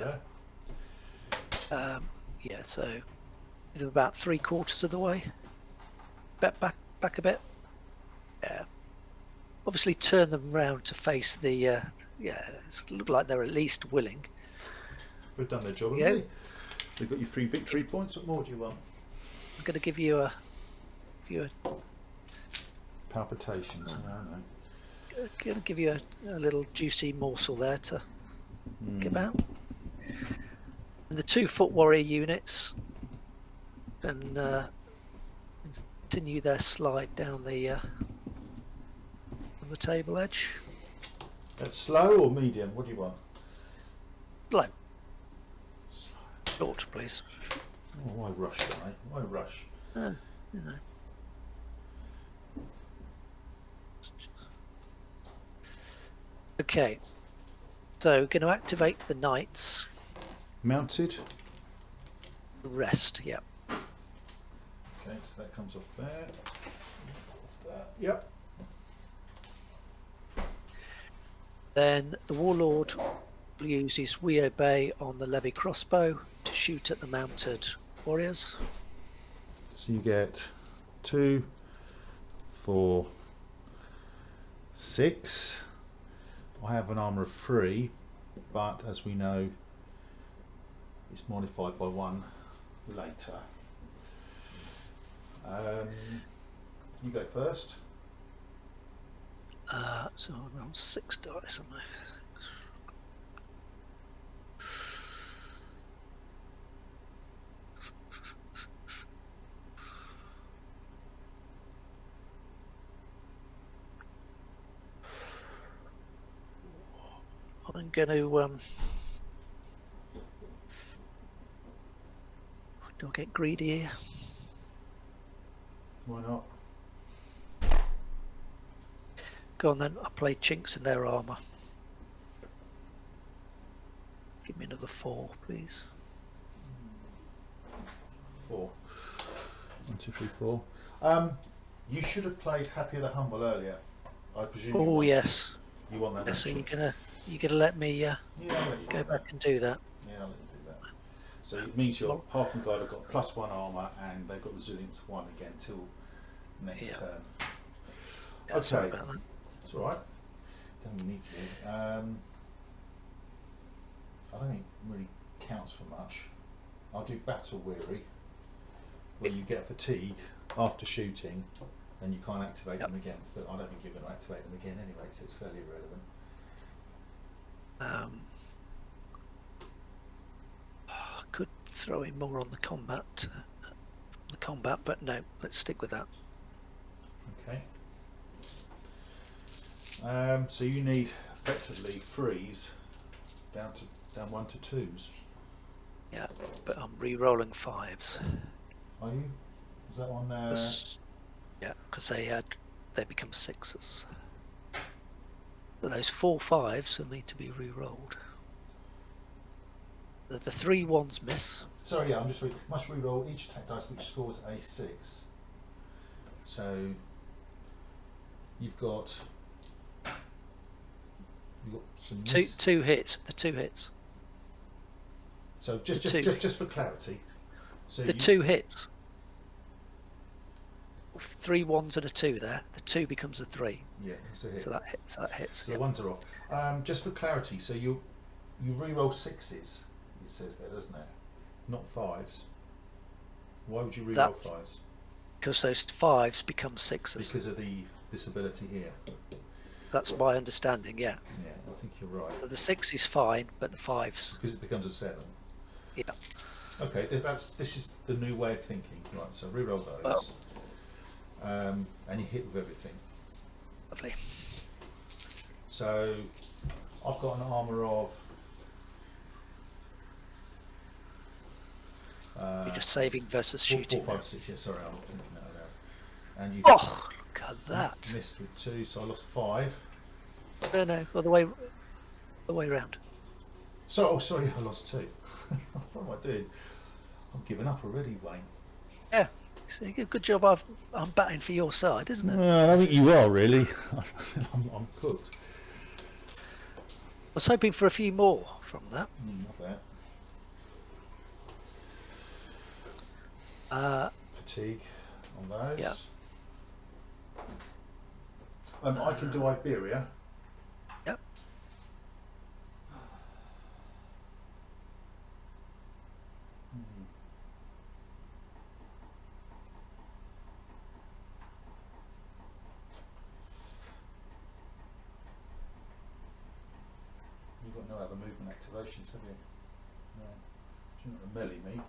there. Yeah, so they're about 3/4 of the way. Back a bit. Yeah. Obviously, turn them round to face the. Yeah, it look like they're at least willing. We've done their job, haven't we? They've got you 3 victory points. What more do you want? I'm going to give you a. Palpitations. No. Going to give you a little juicy morsel there to give out. And the 2 foot warrior units and continue their slide down the on the table edge. That's slow or medium? What do you want? Low. Short, please. Oh, why rush, guy? Why rush? You know. Okay, so we're going to activate the knights. Mounted. Rest, yeah. Okay, so that comes off there. Off there. Yep. Then the warlord will use his we obey on the levy crossbow to shoot at the mounted warriors. So you get 2, 4, 6. I have an armour of 3, but as we know, it's modified by 1 later. You go first. So I roll 6 dice, am I? I'm going to do I get greedy here? Why not? Go on then, I play chinks in their armour. Give me another 4, please. 4. 1, 2, 3, 4. You should have played Happier the Humble earlier. I presume. Oh yes. You want that? Yeah, so you're gonna let me Yeah, I'll let you go do back that. and do that. Yeah, I'll let you do that. So it means your half and guard have got +1 armour and they've got resilience 1 again till next turn. Yeah, Okay. sorry about that. It's alright. Don't need to. I don't think it really counts for much. I'll do Battle Weary, where you get fatigue after shooting and you can't activate them again. But I don't think you're going to activate them again anyway, so it's fairly irrelevant. I could throw in more on the combat, but no, let's stick with that. Okay. So you need effectively freeze down 1 to 2s. Yeah, but I'm re-rolling 5s. Are you? Is that one? Yeah, because they become 6s. So those 4 5s will need to be re-rolled. The 3 1s miss. Sorry, yeah, I'm just must re-roll each attack dice which scores a 6. So you've got some two hits. The 2 hits. So just for clarity, so the 2 hits. 3 1s and a 2 there. The 2 becomes a 3. Yeah, it's a hit. So that hits. So the 1s are off. Just for clarity, so you re-roll 6s. It says there, doesn't it? Not 5s. Why would you re-roll 5s? Because those 5s become 6s. Because of this ability here. That's my understanding. Yeah. Yeah, I think you're right. The 6 is fine, but the 5s. Because it becomes a 7. Yeah. Okay, this is the new way of thinking. Right, so reroll those. And you hit with everything. Lovely. So I've got an armour of... You're just saving versus 4, shooting. 4, 5, 6, yeah, sorry, I'm thinking that now. And you Oh, look at that. missed with 2, so I lost 5. No, all the way around. So, oh, sorry, I lost 2. What am I doing? I'm giving up already, Wayne. Yeah. See, good job. I'm batting for your side, isn't it? I don't think you are, really. I'm cooked. I was hoping for a few more from that. Not bad. Fatigue on those. Yeah. I can do Iberia. Yep. You've got no other movement activations, have you? No. You're not a melee me.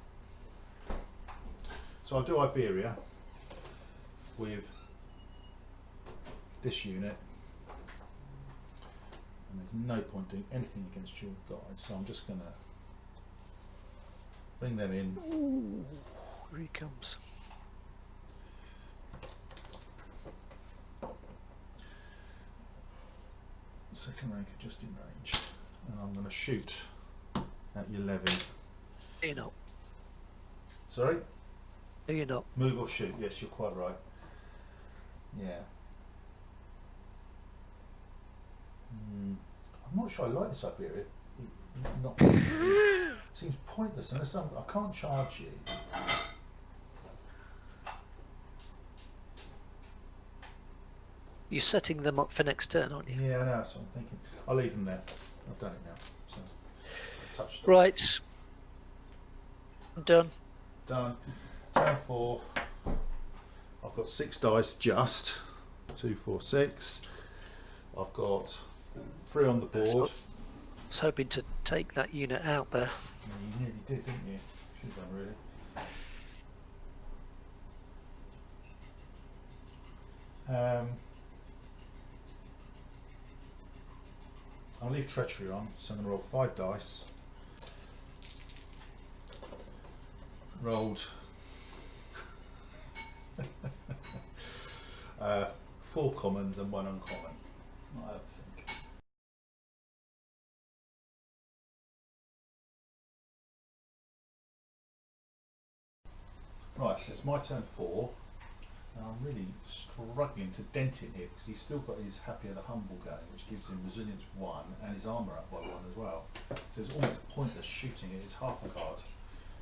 So I'll do Iberia with this unit, and there's no point doing anything against your guys, so I'm just going to bring them in. Ooh, here he comes. Second rank are just in range, and I'm going to shoot at your levy. No, you're not. Sorry? No, you're not. Move or shoot, yes, you're quite right. Yeah. I'm not sure I like this Iberia. Not seems pointless unless I can't charge you. You're setting them up for next turn, aren't you? Yeah, I know, that's what I'm thinking. I'll leave them there. I've done it now. So touch them. Right. I'm done. Done. Turn 4. I've got 6 dice just. 2, 4, 6. I've got 3 on the board. I was hoping to take that unit out there. Yeah, you nearly did, didn't you? Should have done, really. I'll leave treachery on, so I'm going to roll 5 dice. Rolled 4 commons and 1 uncommon, I don't think. Right, so it's my turn 4. Now I'm really struggling to dent it here because he's still got his Happier the Humble going, which gives him resilience 1 and his armour up by 1 as well. So it's almost pointless shooting at his half a guard.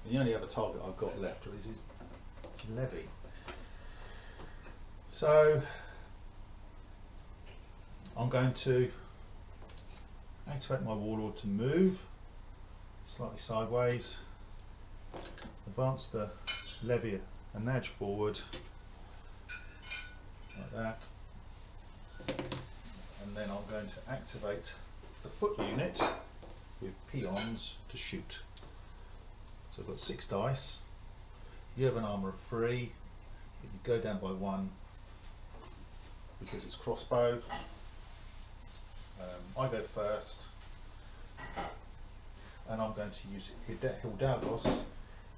And the only other target I've got left is his levy. So I'm going to activate my Warlord to move slightly sideways, advance the levy a nudge forward like that, and then I'm going to activate the foot unit with peons to shoot. So I've got 6 dice. You have an armour of 3. You go down by 1 because it's crossbow. I go first, and I'm going to use Hildagos.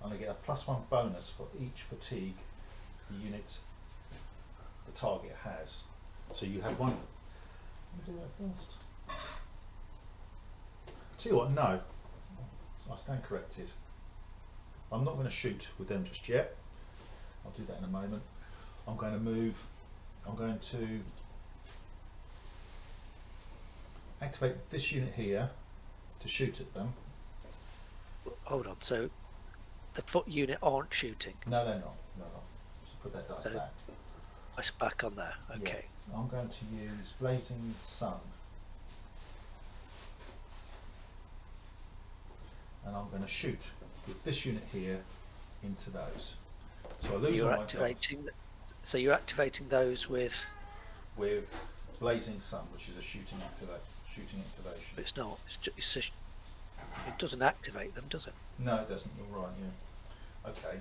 I'm going to get a +1 bonus for each fatigue the unit, the target has. So you have 1. Let me do that first. Tell you what, no, I stand corrected. I'm not going to shoot with them just yet. I'll do that in a moment. I'm going to move. I'm going to activate this unit here to shoot at them. Hold on. So the foot unit aren't shooting. No, they're not. No, no. Just put that dice So back. it's back on there. Okay. Yeah. I'm going to use Blazing Sun. And I'm going to shoot with this unit here into those. So I lose You're all my activating. So you're activating those with. with Blazing Sun, which is a shooting activation. It's not. It doesn't activate them, does it? No, it doesn't. You're right. Yeah. Okay.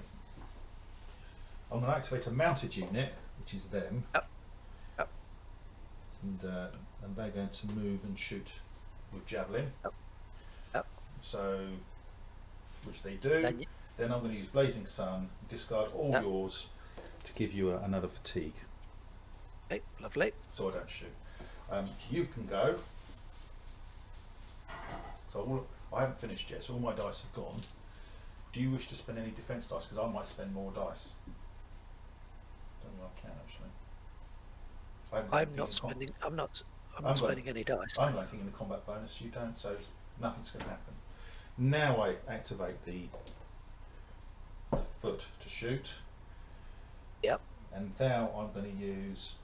I'm going to activate a mounted unit, which is them. Yep. Yep. And they're going to move and shoot with javelin. Yep. Yep. So, which they do. Then I'm going to use Blazing Sun, discard all yours to give you another fatigue. Okay, lovely. So I don't shoot. You can go. So I haven't finished yet, so all my dice have gone. Do you wish to spend any defence dice? Because I might spend more dice. Don't know if I can actually. I'm not spending. I'm not spending any dice. I'm not thinking the combat bonus. You don't, so nothing's going to happen. Now I activate the foot to shoot. Yep. And now I'm going to use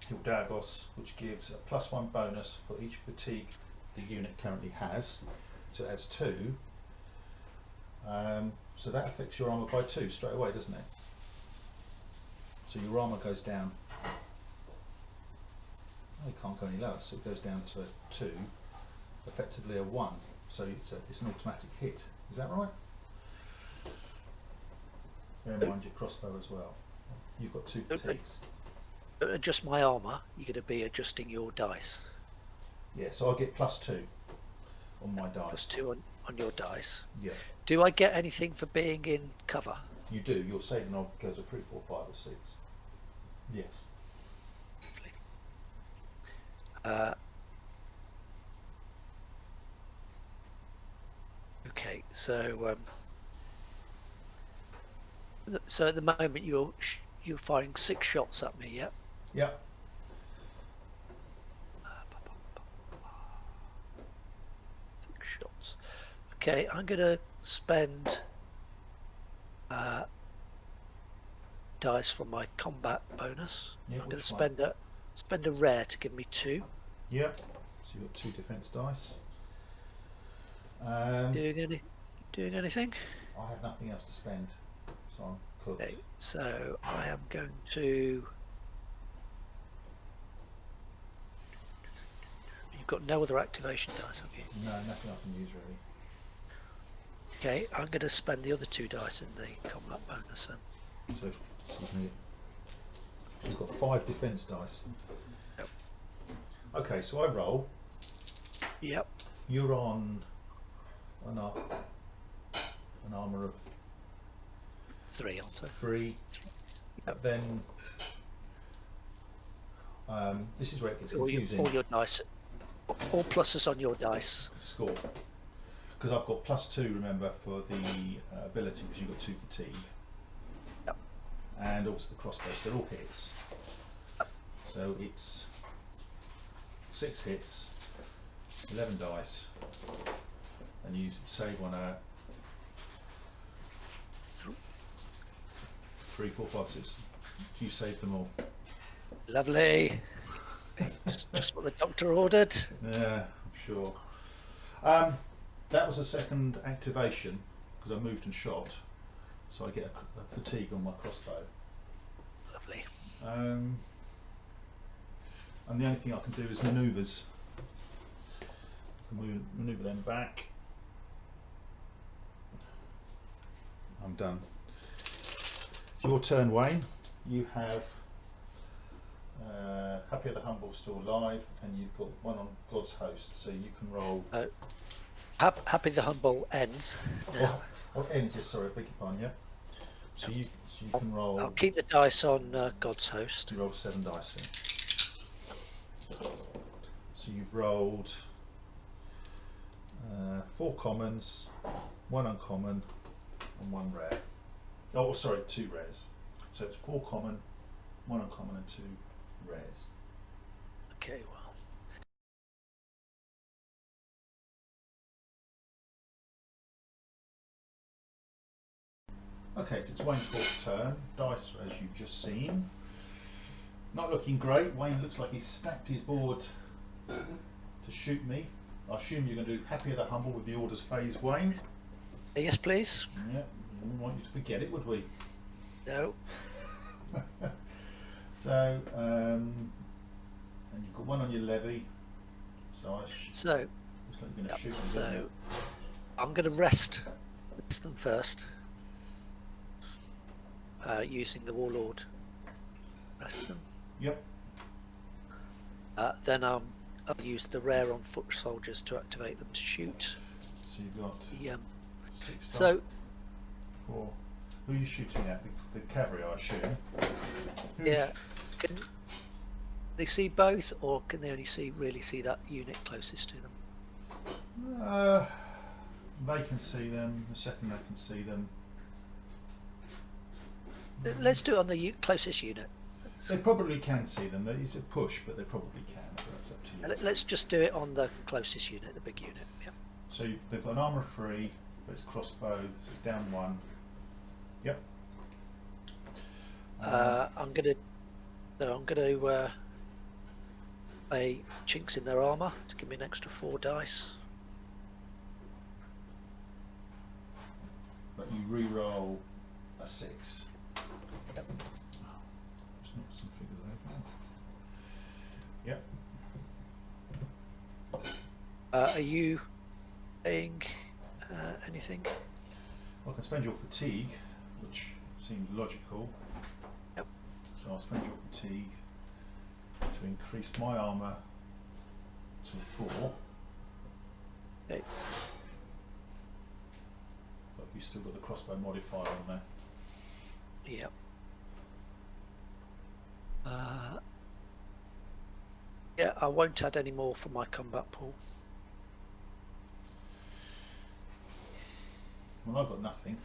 Hildagos, which gives a +1 bonus for each fatigue the unit currently has. So it has 2. So that affects your armour by 2 straight away, doesn't it? So your armour goes down. Oh, it can't go any lower, so it goes down to a 2, effectively a 1. So it's an automatic hit. Is that right? Bear in mind your crossbow as well. You've got 2 fatigues. Adjust my armour. You're going to be adjusting your dice. Yeah, so I get +2 on my dice. +2 on your dice. Yeah. Do I get anything for being in cover? You do. Your saving roll goes a 3, 4, 5, or 6. Yes. Okay, so at the moment you're firing 6 shots at me, yeah? Yep. 6 shots. Okay, I'm going to spend dice for my combat bonus. Yeah, I'm going to one? spend a rare to give me 2. Yep. So you've got 2 defence dice. Doing anything? I have nothing else to spend, so I'm cooked. Okay, so I am going to. You've got no other activation dice, have you? No, nothing I can use really. Okay, I'm going to spend the other 2 dice in the combat bonus then. So you've got 5 defence dice. Yep. Okay, so I roll. Yep. You're on an armour of 3, aren't I? 3. Yep. Then this is where it gets All confusing. your dice, all pluses on your dice. Score, because I've got +2. Remember, for the ability, because you've got 2 fatigue. Yep. And also the crossbows. They're all hits. Yep. So it's 6 hits, 11 dice, and you save on a 3, 4, 5, 6. You save them all. Lovely. just what the doctor ordered. Yeah, I'm sure. That was a second activation because I moved and shot, so I get a fatigue on my crossbow. Lovely. And the only thing I can do is manoeuvres. I can manoeuvre them back. I'm done. Your turn, Wayne. You have Happy of the Humble still alive, and you've got 1 on God's Host, so you can roll. Happy the Humble ends. What ends? Yes, sorry, beg your pardon. Yeah. So you can roll. I'll keep the dice on God's Host. You roll 7 dice then. So you've rolled 4 commons, 1 uncommon, and 1 rare. Oh, sorry, 2 rares. So it's 4 common, 1 uncommon, and 2 rares. Okay, well. Okay, so it's Wayne's 4th turn. Dice, as you've just seen. Not looking great. Wayne looks like he's stacked his board to shoot me. I assume you're going to do Happy of the Humble with the orders phase, Wayne. Yes, please. Yeah, we wouldn't want you to forget it, would we? No. So, And you've got one on your levy. So So, looks like you're going to shoot them, so doesn't it? I'm going to rest them first. Using the Warlord. Rest them. Yep. Then I'll use the rare on foot soldiers to activate them to shoot. So you've got The, 6 so for who are you shooting at? The cavalry, I assume. yeah, can they see both, or can they only really see that unit closest to them? They can see them. The second they can see them. Let's do it on the closest unit. They probably can see them. It's a push, but they probably can. But that's up to you. Let's just do it on the closest unit, the big unit. Yeah. So they've got an armour of 3, but it's crossbow, so it's down 1. Yep. I'm gonna play chinks in their armour to give me an extra 4 dice. But you re-roll a 6. Yep. Just knock some figures over. Yep. Are you playing anything? I can spend your fatigue, which seems logical. Yep. So I'll spend your fatigue to increase my armour to 4. Okay. But you've still got the crossbow modifier on there. Yep. Yeah, I won't add any more for my combat pool. Well, I've got nothing.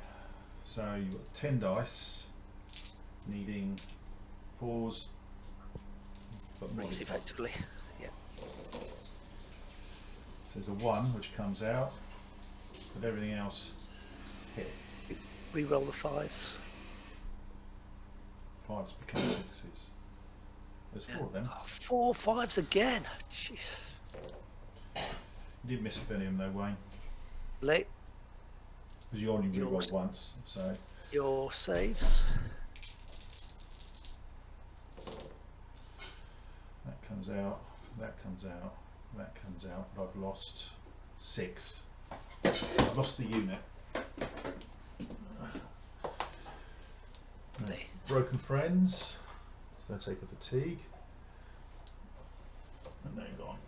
So you've got 10 dice, needing 4s, but Makes modified. effectively. Yeah. So there's a 1 which comes out, but everything else hit. Re-roll the 5s. 5s become 6s. There's 4 of them. Oh, 4 5s again. Jeez. You didn't miss with any of them though, Wayne, Late. because you only Yours. re-rolled once. So Your saves. that comes out, that comes out, that comes out, but I've lost 6. I've lost the unit. Late. Broken friends, so they take the fatigue, and they're gone.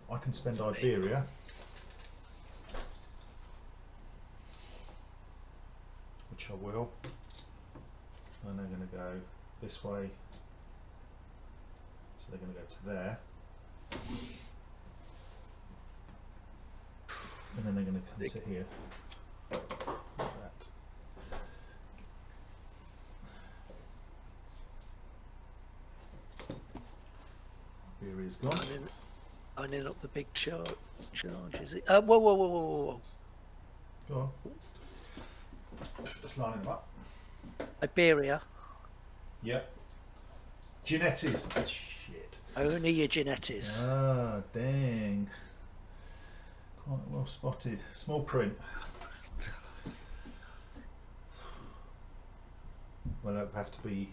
I can spend Iberia, which I will, and they're going to go this way, so they're going to go to there, and then they're going to come to here, like that. Iberia's gone. Lining up the big charge, is it? Whoa. Go on. Just lining them up. Iberia. Yep. Genettis. Shit. Only your Genettis. Ah, dang. Quite well spotted. Small print. Well, it'll have to be.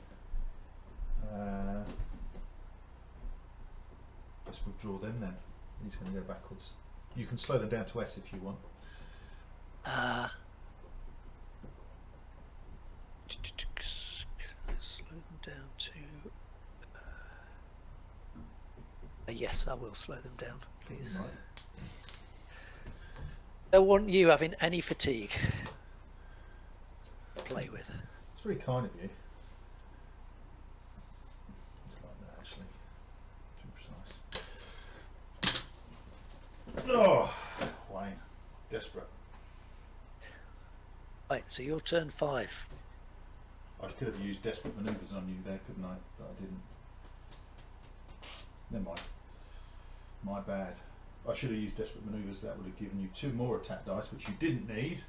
Just withdraw them then. He's going to go backwards. You can slow them down to S if you want. Slow them down to. Yes, I will slow them down, please. Right. Don't want you having any fatigue to play with. It's very kind of you. Just like that, actually. Too precise. Oh, Wayne. Desperate. Right, so your turn 5. I could have used desperate manoeuvres on you there, couldn't I? But I didn't. Never mind. My bad. I should have used desperate manoeuvres. That would have given you 2 more attack dice, which you didn't need,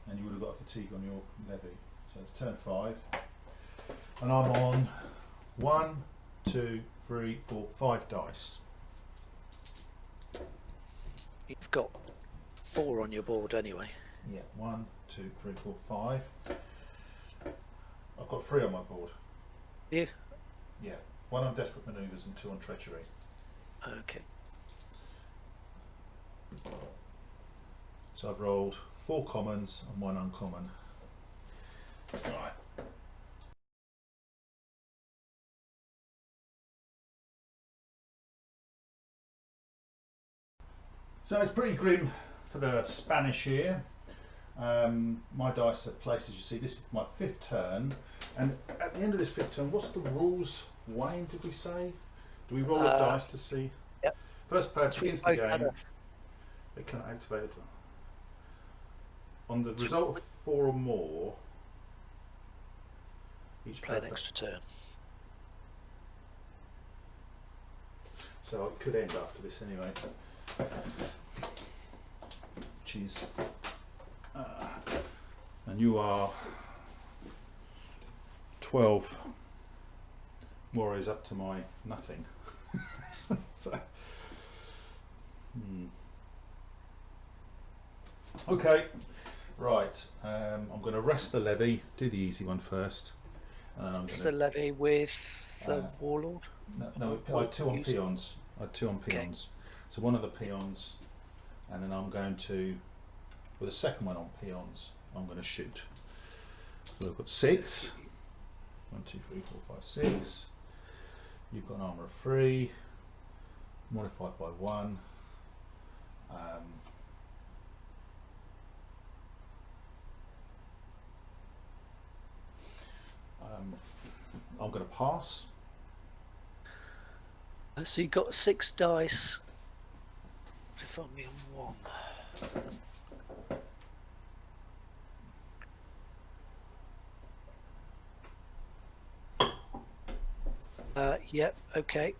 and you would have got a fatigue on your levy. So it's turn 5, and I'm on 1, 2, 3, 4, 5 dice. You've got 4 on your board anyway. Yeah, 1, 2, 3, 4, 5. I've got 3 on my board. You? Yeah, 1 on desperate manoeuvres and 2 on treachery. Okay. So I've rolled 4 commons and 1 uncommon. Right. So it's pretty grim for the Spanish here. My dice are placed, as you see. This is my 5th turn, and at the end of this 5th turn, what's the rules, Wayne? Did we say? Do we roll a dice to see? Yep. First player begins the game. Better. It can activate it on the result of 4 or more. Each Play an player. extra turn. So it could end after this anyway. Which is, and you are 12 warriors up to my nothing. So, okay, right. I'm going to rest the levy. Do the easy one first. And then I'm It's going the levy with the warlord. No, I had 2 on peons. I had 2 on peons. So 1 of the peons, and then I'm going to, with the second one on peons, I'm going to shoot. So I've got 6. 1, 2, 3, 4, 5, 6. You've got an armour of 3, modified by 1. I'm going to pass. So you got 6 dice. If I'm on 1. Yep. Okay.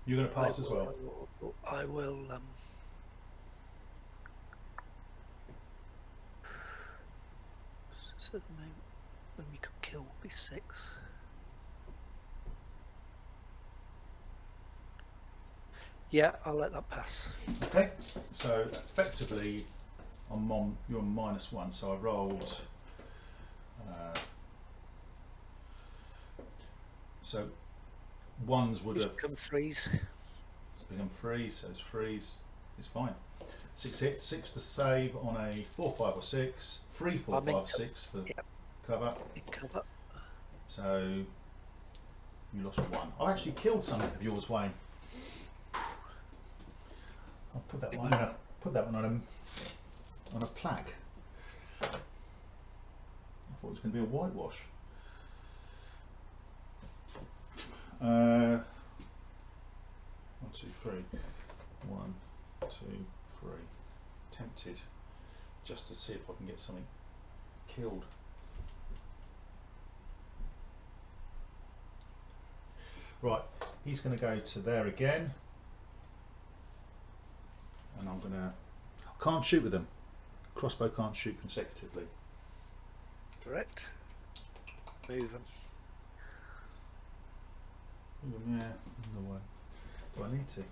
You're going to pass as well. I will. So the moment when we could kill would be 6. Yeah, I'll let that pass. Okay, so effectively, you're on -1. So I rolled. So 1s would have become 3s. It's become 3, so it's 3s. It's fine. 6 hits, 6 to save on a 4, 5, or 6. 3, 4, 5, 6 for cover. Cover. So you lost 1. I actually killed something of yours, Wayne. I'll put that one. On a plaque. I thought it was going to be a whitewash. 1, 2, 3. 1, 2, 3. Tempted just to see if I can get something killed. Right, he's going to go to there again, and I'm going to. I can't shoot with them. Crossbow can't shoot consecutively. Correct. Move them. Yeah, no way. Do I need to?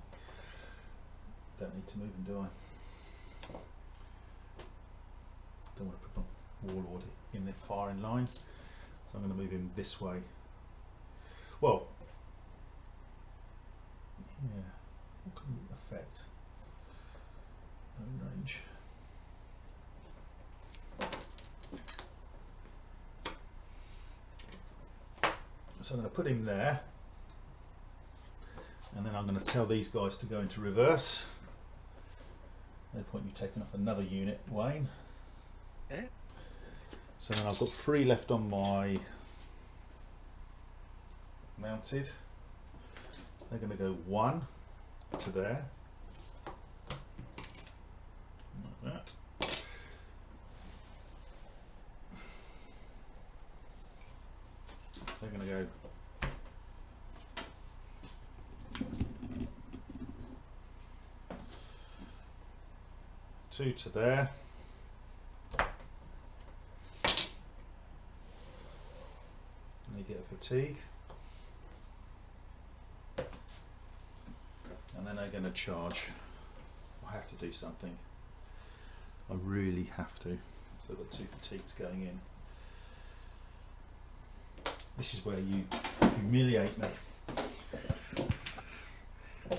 Don't need to move them, do I? Don't want to put my warlord in their firing line, so I'm going to move him this way. Well, yeah. What can it affect? No range. So I'm going to put him there, and then I'm going to tell these guys to go into reverse. No point you taking off another unit, Wayne. Okay. So then I've got 3 left on my mounted. They're going to go 1 to there, like that. They're going to go 2 to there. And you get a fatigue. And then they're going to charge. I have to do something. I really have to. So I've got 2 fatigues going in. This is where you humiliate me.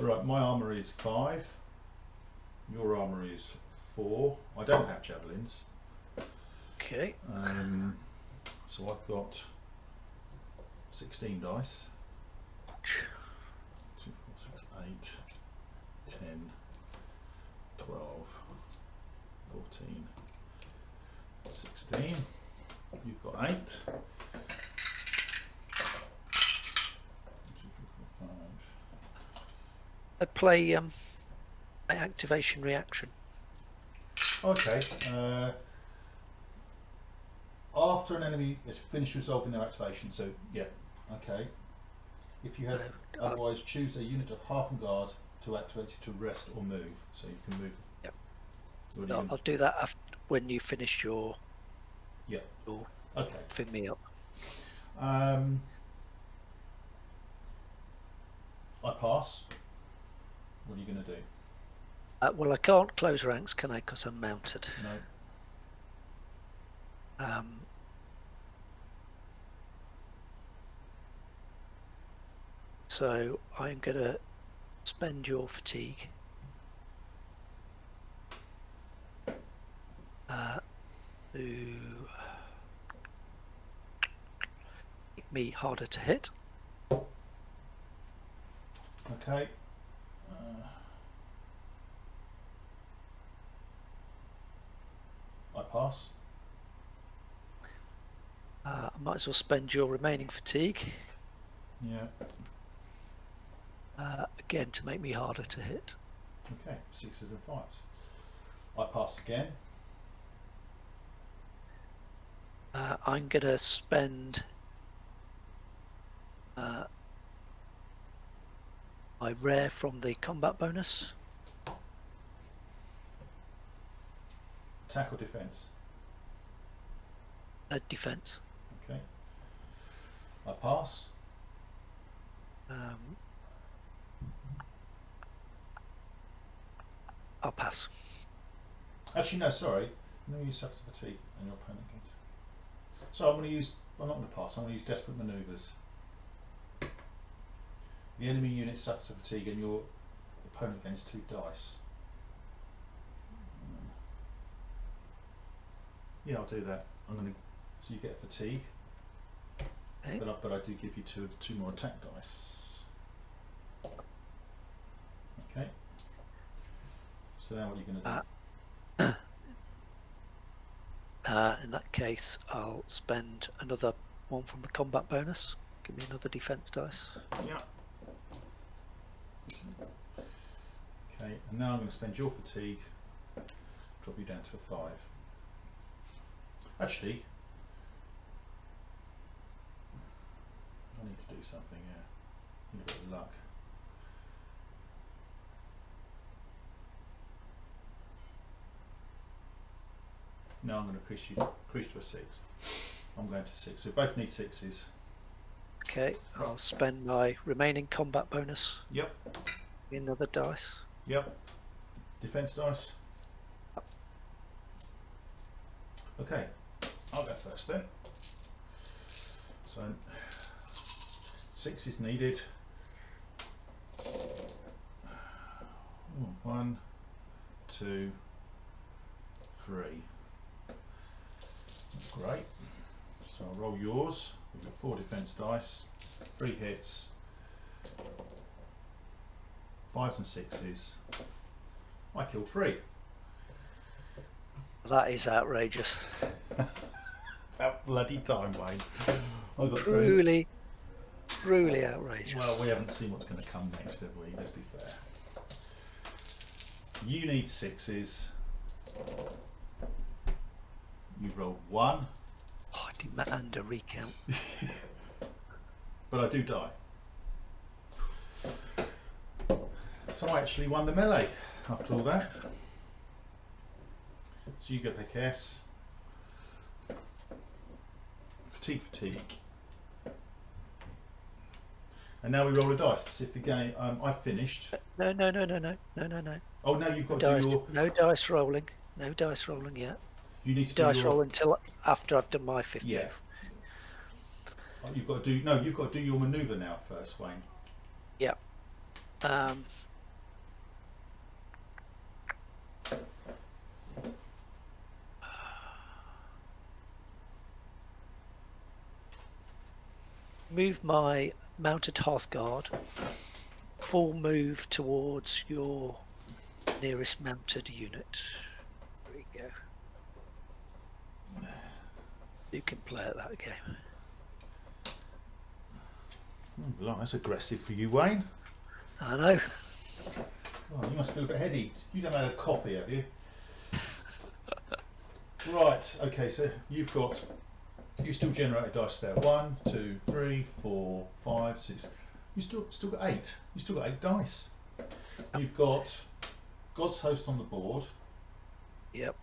Right, my armour is 5. Your armour is 4. I don't have javelins. Okay. So I've got 16 dice. 2, 4, 6, 8, 10, 12, 14, 16. You've got 8. 2, 3, 4, 5. I play my activation reaction. Okay. After an enemy is finished resolving their activation, so yeah, okay. If you have otherwise, choose a unit of half and guard to activate it to rest or move, so you can move. Yep. No, I'll do that after when you finish your. Yeah. Your Okay. Fin me up. I pass. What are you going to do? Well, I can't close ranks, can I? Because I'm mounted. No. So I'm going to spend your fatigue to make me harder to hit. Okay. I pass. I might as well spend your remaining fatigue. Yeah. Again to make me harder to hit. Okay. 6s and 5s. I pass again. I'm going to spend my rare from the combat bonus. Attack or defense? Defense. Okay. I pass. I'll pass. Actually, no, sorry. I'm going to use suffer fatigue and your opponent gets. So I'm not going to pass, I'm going to use desperate manoeuvres. The enemy unit suffers fatigue and your opponent gains 2 dice. Yeah, I'll do that. So you get fatigue, Okay. but I do give you two more attack dice. Okay. So now what are you going to do? In that case, I'll spend another one from the combat bonus. Give me another defense dice. Yeah. Okay, and now I'm going to spend your fatigue, drop you down to a 5. Actually, I need to do something, yeah. Need a bit of luck. Now I'm going to increase to a 6. I'm going to 6. So we both need 6s. Okay, I'll spend my remaining combat bonus. Yep. Another dice. Yep. Defense dice. Okay, I'll go first then. So 6 is needed. 1, 2, 3. Great. So I'll roll yours. We've got 4 defense dice, 3 hits, 5s and 6s. I killed 3. That is outrageous. About bloody time, Wayne. I got Truly outrageous. Well, we haven't seen what's going to come next, have we? Let's be fair. You need 6s. You rolled 1. Oh, I demand a recount. But I do die. So I actually won the melee after all that. So you go pick S. Fatigue. And now we roll a dice to see if the game. I've finished. No. Oh, now you've got No to do your. no dice rolling. No dice rolling yet. You need to Dice do your, roll until after I've done my 5th Yeah. move. Oh, you've got to do no. You've got to do your manoeuvre now first, Wayne. Yeah. Move my mounted Hearthguard. Full move towards your nearest mounted unit. There you go. You can play at that game. Oh, that's aggressive for you, Wayne. I know. Oh, you must feel a bit heady. You haven't had a coffee, have you? Right. Okay. So you still generated dice there. 1, 2, 3, 4, 5, 6. You still got 8. You still got 8 dice. You've got God's Host on the board. Yep.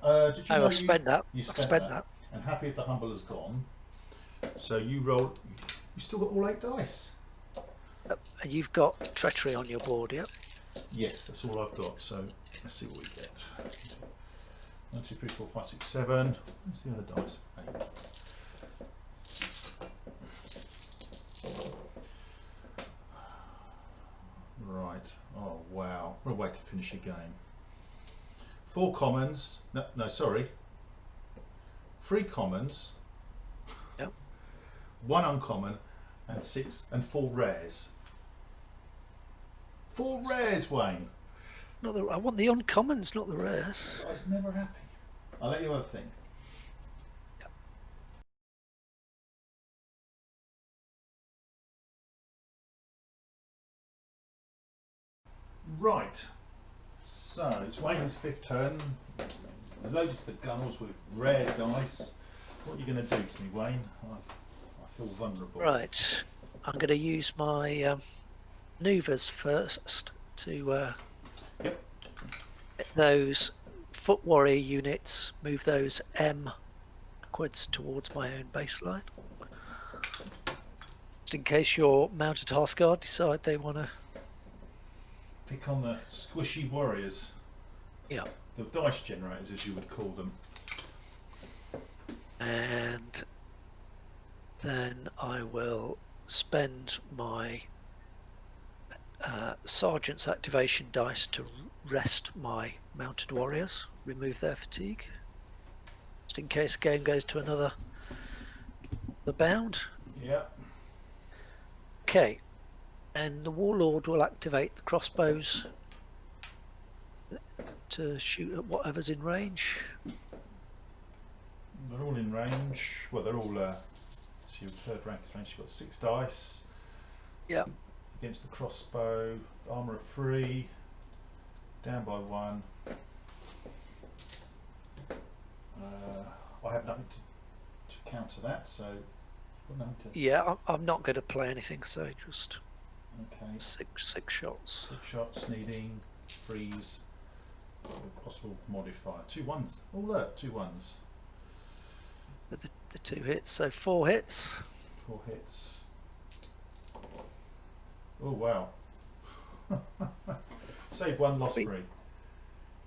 Did you know I spent that. You I spent spent that. And Happy if the Humble has gone. So you roll. You still got all 8 dice. Yep. And you've got treachery on your board, yep. Yes, that's all I've got. So let's see what we get. 1, 2, 3, 4, 5, 6, 7. Where's the other dice? 8. Right. Oh wow. What a way to finish a game. 4 commons. No, sorry. 3 commons. Yep. 1 uncommon, and 4 rares. 4 rares, Wayne. I want the uncommons, not the rares. I was never happy. I'll let you have a think. Yep. Right. So it's Wayne's 5th turn. Loaded to the gunnels with rare dice. What are you going to do to me, Wayne? I feel vulnerable. Right. I'm going to use my maneuvers first to Yep. get those foot warrior units, move those M backwards towards my own baseline. Just in case your mounted Hearthguard decide they want to. Pick on the squishy warriors. Yeah. The dice generators, as you would call them. And then I will spend my sergeant's activation dice to rest my mounted warriors, remove their fatigue, just in case the game goes to another bound. Yeah. Okay, and the warlord will activate the crossbows to shoot at whatever's in range. They're all in range. Well, they're all. So your 3rd rank is range. You've got 6 dice. Yeah. Against the crossbow, armour of 3, down by 1. I have nothing to counter that, so got nothing to. Yeah, I'm not going to play anything, so just Okay. six shots. 6 shots, needing freeze, with possible modifier. 2 1s. Oh look, 2 1s. The 2 hits, so 4 hits. 4 hits. Oh wow. Save 1, lost 3.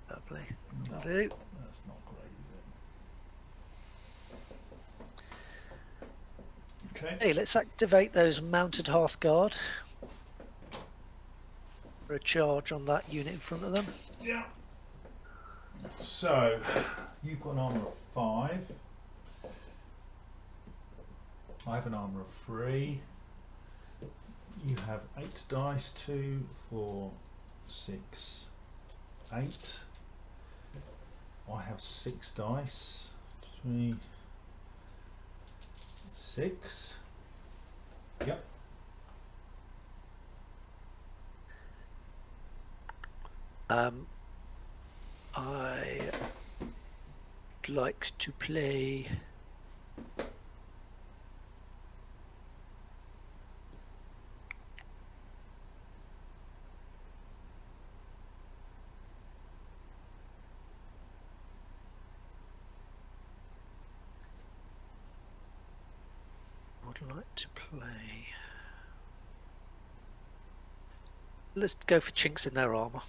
Lovely. No, Do. that's not great, is it? Okay. Hey, let's activate those mounted Hearthguard for a charge on that unit in front of them. Yeah. So you've got an armour of 5. I have an armour of 3. You have 8 dice. 2, 4, 6, 8. I have 6 dice. 3, 6. Yep. I'd like to play let's go for chinks in their armour.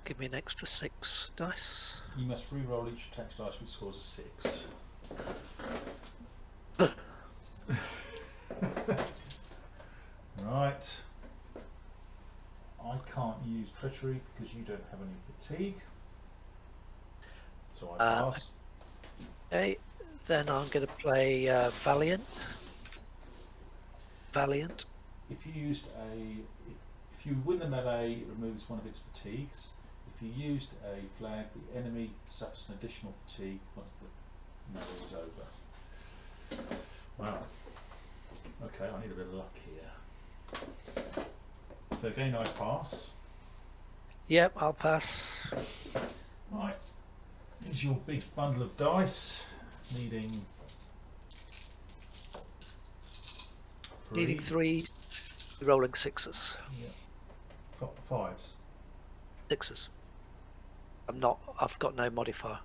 Give me an extra 6 dice. You must re-roll each attack dice with scores of 6. treachery because you don't have any fatigue. So I pass. Okay, then I'm going to play Valiant. Valiant. If you win the melee, it removes one of its fatigues. If you used a flag, the enemy suffers an additional fatigue once the melee is over. Wow. Okay, I need a bit of luck here. So again, I pass. Yep, I'll pass. Right. Here's your big bundle of dice, needing Needing 3, rolling 6s. Yeah. Fives. 6s. I've got no modifier.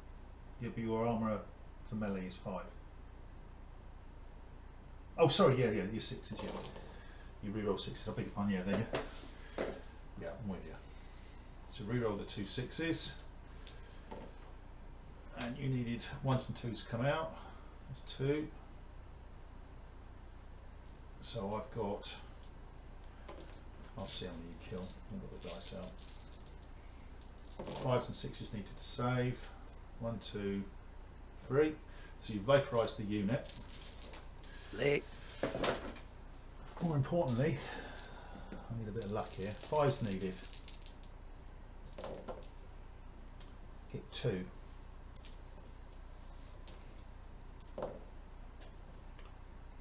Yeah, but your armour for melee is 5. Oh, sorry, yeah, your 6s, yeah. You reroll 6s, I beg your pardon, yeah, there you. Yeah, I'm with you. So reroll the 2 6s. And you needed 1s and 2s to come out. There's 2. So I've got, I'll see how many you kill. I've got the dice out. 5s and 6s needed to save. 1, 2, 3. So you vaporised the unit. Lee. More importantly, I need a bit of luck here. 5's needed. Hit 2.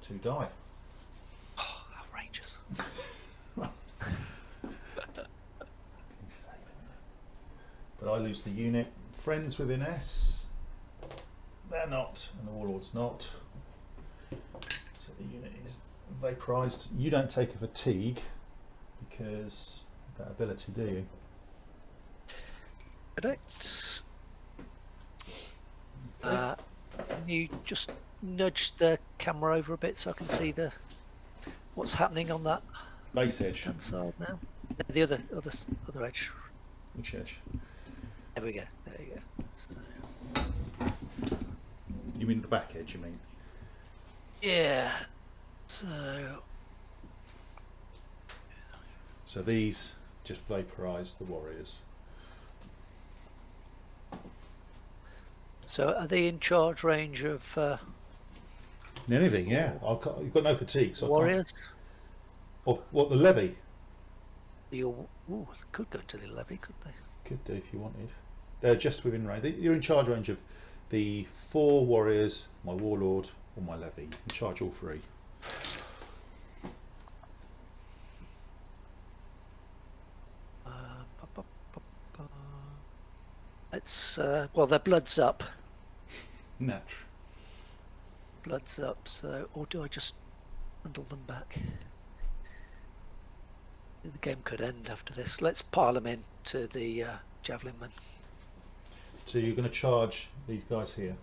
Two die. Oh, outrageous. But I lose the unit. Friends within S, they're not, and the warlord's not. So the unit is vaporized. You don't take a fatigue because of that ability, do you? Correct. Can you just nudge the camera over a bit so I can see what's happening on that Base edge. hand side now? The other edge. Which edge? There we go. There you go. So, You mean the back edge, you mean? yeah. So these just vaporize the warriors. So are they in charge range of Anything, yeah. You've got no fatigue, so warriors? Or what, the levy? Could go to the levy, could they? Could do if you wanted. They're just within range. You're in charge range of the 4 warriors, my warlord, or my levy. You can charge all 3. It's well, their blood's up. Natch. Blood's up. So, or do I just bundle them back? The game could end after this. Let's pile them in to the javelin men. So you're going to charge these guys here.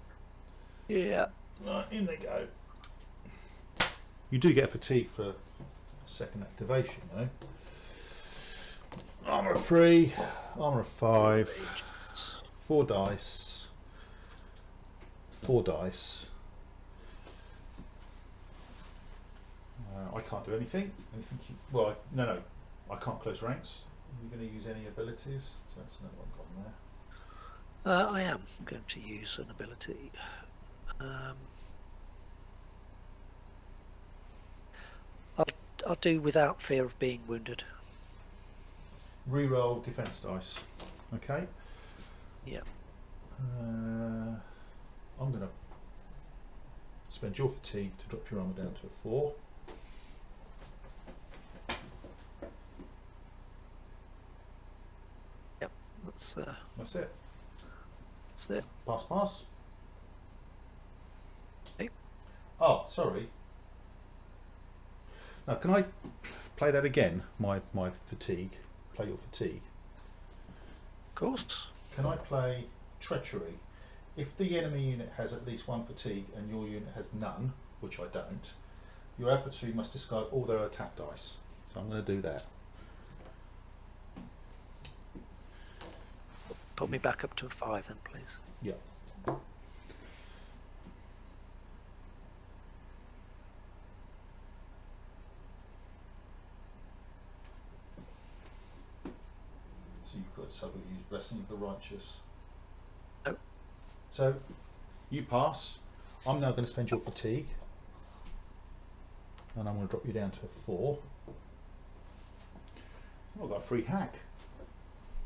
Yeah. Right, in they go. You do get fatigue for a second activation, though. Armour of 3, armour of 5, 4 dice, 4 dice. I can't do anything. Well, no, I can't close ranks. Are you going to use any abilities? So that's another one gone there. I am going to use an ability. I'll do without fear of being wounded. Reroll defense dice. Okay. Yeah. I'm going to spend your fatigue to drop your armour down to a 4. Yep. That's it. That's it. Pass. Okay. Oh, sorry. Now, can I play that again? My fatigue. Play your fatigue. Of course. Can I play treachery? If the enemy unit has at least 1 fatigue and your unit has none, which I don't, your adversary must discard all their attack dice. So I'm going to do that. Put me back up to a 5 then, please. Yeah. Blessing of the Righteous. No. So, you pass. I'm now going to spend your fatigue. And I'm going to drop you down to 4. So I've got a free hack.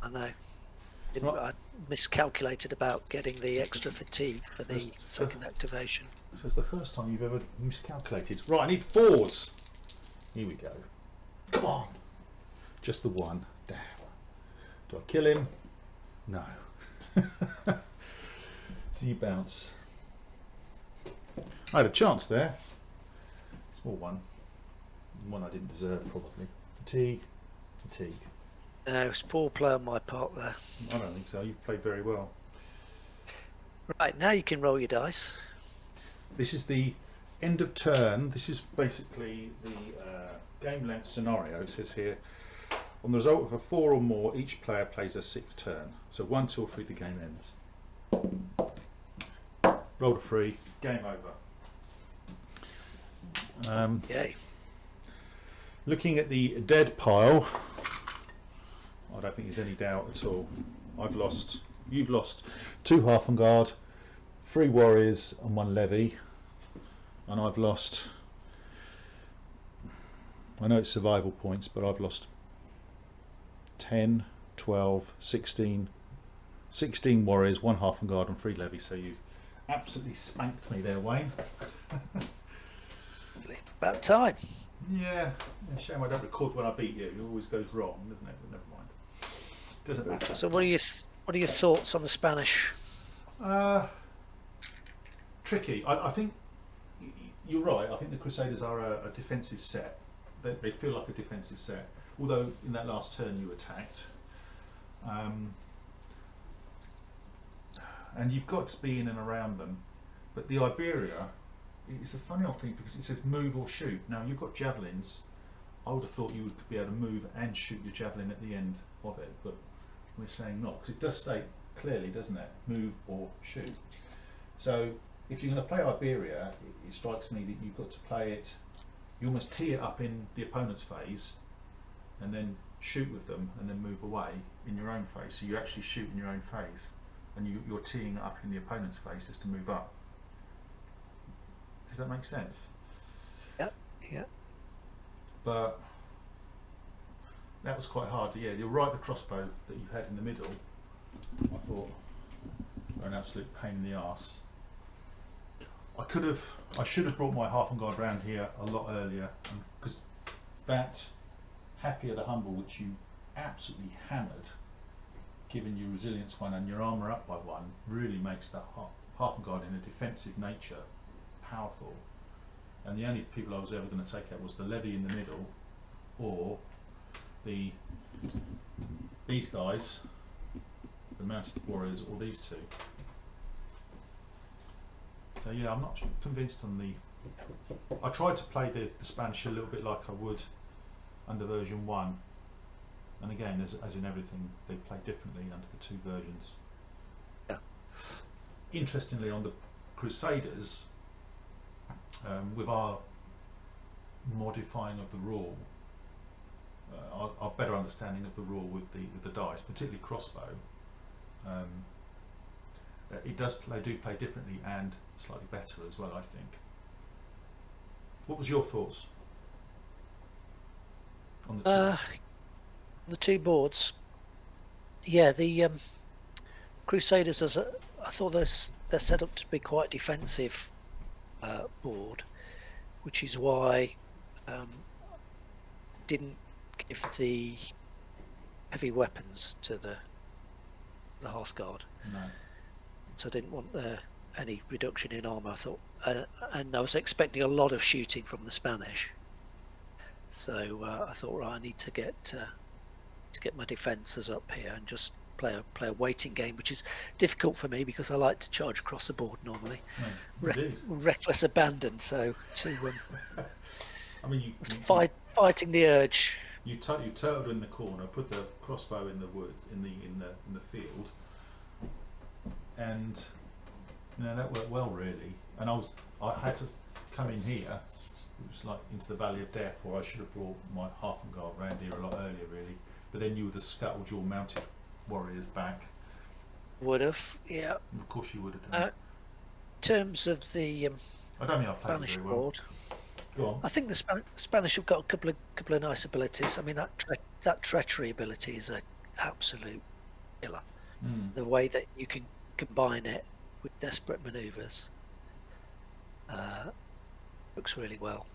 I know. Right. I miscalculated about getting the extra fatigue for the second activation. So it's the first time you've ever miscalculated. Right, I need 4s. Here we go. Come on. Just the one. Damn. Do I kill him? No. So you bounce. I had a chance there. Small one. One I didn't deserve, probably. Fatigue. Fatigue. No, it's poor play on my part there. I don't think so. You've played very well. Right, now you can roll your dice. This is the end of turn. This is basically the game length scenario. It says here, on the result of a 4 or more, each player plays a 6th turn. So 1, 2 or 3, the game ends. Rolled a 3, game over. Yay. Looking at the dead pile, I don't think there's any doubt at all. You've lost 2 Half-and-Guard, 3 Warriors and 1 Levy. And I've lost, I know it's survival points, but I've lost 10, 12, 16 Warriors, 1 Half-and-Guard and 3 Levy. So you've absolutely spanked me there, Wayne. About time. Yeah, shame I don't record when I beat you. It always goes wrong, doesn't it? But never mind. Doesn't matter. So what are your thoughts on the Spanish? Tricky. I think you're right. I think the Crusaders are a defensive set. They feel like a defensive set. Although in that last turn you attacked. And you've got to be in and around them. But the Iberia, it's a funny old thing because it says move or shoot. Now you've got javelins. I would have thought you would be able to move and shoot your javelin at the end of it, but we're saying not, because it does state clearly, doesn't it? Move or shoot. So if you're going to play Iberia, it strikes me that you've got to play it, you almost tee it up in the opponent's phase and then shoot with them and then move away in your own phase. So you actually shoot in your own phase and you're teeing it up in the opponent's phase just to move up. Does that make sense? Yeah. But that was quite hard. Yeah, you're right, the crossbow that you had in the middle, I thought were an absolute pain in the arse. I should have brought my Half-and-Guard round here a lot earlier, because that Happier the Humble, which you absolutely hammered, giving you resilience 1 and your armour up by 1, really makes that Half-and-Guard in a defensive nature powerful. And the only people I was ever going to take out was the Levy in the middle, or these guys, the Mounted Warriors, or these 2. So yeah, I'm not convinced on the. I tried to play the Spanish a little bit like I would under version 1, and again, as in everything, they play differently under the 2 versions. Yeah. Interestingly, on the Crusaders, with our modifying of the rule, our better understanding of the rule with the dice, particularly crossbow, they do play differently and slightly better as well, I think. What was your thoughts on the 2 boards? Yeah, the Crusaders, I thought they're set up to be quite defensive board, which is why didn't give the heavy weapons to the Hearthguard. No. So I didn't want any reduction in armour. I thought, and I was expecting a lot of shooting from the Spanish. So I thought, right, I need to get my defences up here and just play a waiting game, which is difficult for me because I like to charge across the board normally. Reckless abandon. So to I mean, fighting the urge. You turtled in the corner, put the crossbow in the woods, in the field, and that worked well really. And I had to come in here, it was like into the Valley of Death, or I should have brought my Half-and-Guard round here a lot earlier really. But then you would have scuttled your mounted warriors back. Would have, yeah. Of course you would have done. In terms of the I don't think I played it Spanish very well. board, Go on. I think the Spanish have got a couple of nice abilities. I mean, that treachery ability is an absolute killer. Mm. The way that you can combine it with desperate manoeuvres works really well.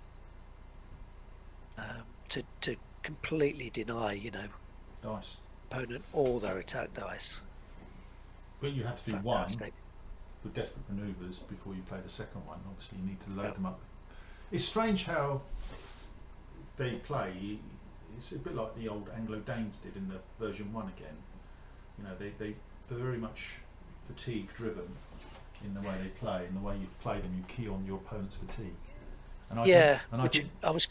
To completely deny, Dice. opponent all their attack dice. But you have to do Fantastic. one with desperate manoeuvres before you play the second one. Obviously, you need to load Yep. them up. It's strange how they play. It's a bit like the old Anglo-Danes did in the version 1 again. They're very much fatigue driven in the way they play. In the way you play them, you key on your opponent's fatigue. And I was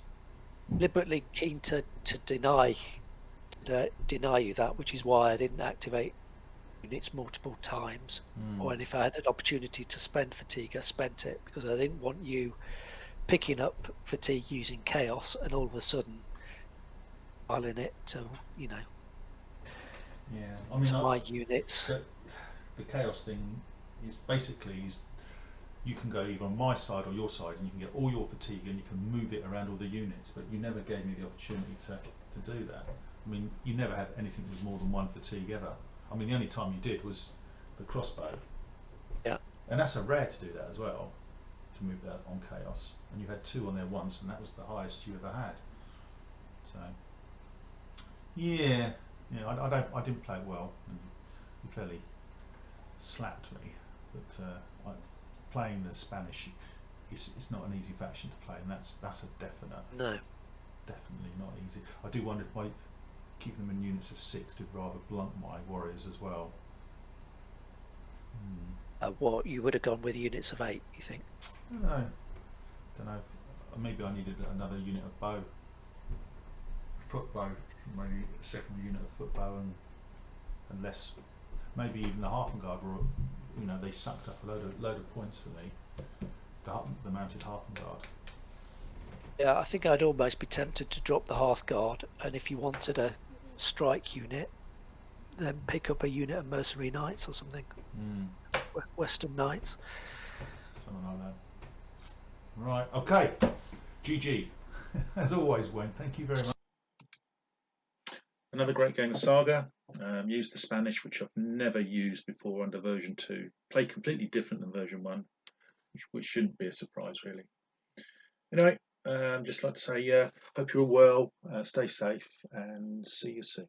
deliberately keen to deny you that, which is why I didn't activate units multiple times. Or if I had an opportunity to spend fatigue, I spent it, because I didn't want you picking up fatigue using chaos and all of a sudden piling it to my units. The chaos thing is basically you can go either on my side or your side, and you can get all your fatigue and you can move it around all the units. But you never gave me the opportunity to do that. I mean, you never had anything that was more than one fatigue ever. I mean, the only time you did was the crossbow. Yeah. And that's a rare to do that as well, to move that on chaos. And you had 2 on there once, and that was the highest you ever had. So, yeah, I didn't play it well, and you fairly slapped me. But playing the Spanish, it's not an easy faction to play, and that's a definite. No. Definitely not easy. I do wonder if by keeping them in units of 6 did rather blunt my warriors as well. What you would have gone with units of 8, you think? I don't know. Maybe I needed another unit of bow, foot bow, maybe a second unit of foot bow, and less. Maybe even the half guard were, they sucked up a load of points for me. The mounted half guard. Yeah, I think I'd almost be tempted to drop the Hearthguard, and if you wanted a strike unit, then pick up a unit of mercenary knights or something. Western knights. Something like that. Right, okay. GG. As always, Wayne, thank you very much. Another great game of Saga. Used the Spanish, which I've never used before under version 2. Played completely different than version 1, which shouldn't be a surprise, really. Anyway, just like to say, hope you're all well, stay safe, and see you soon.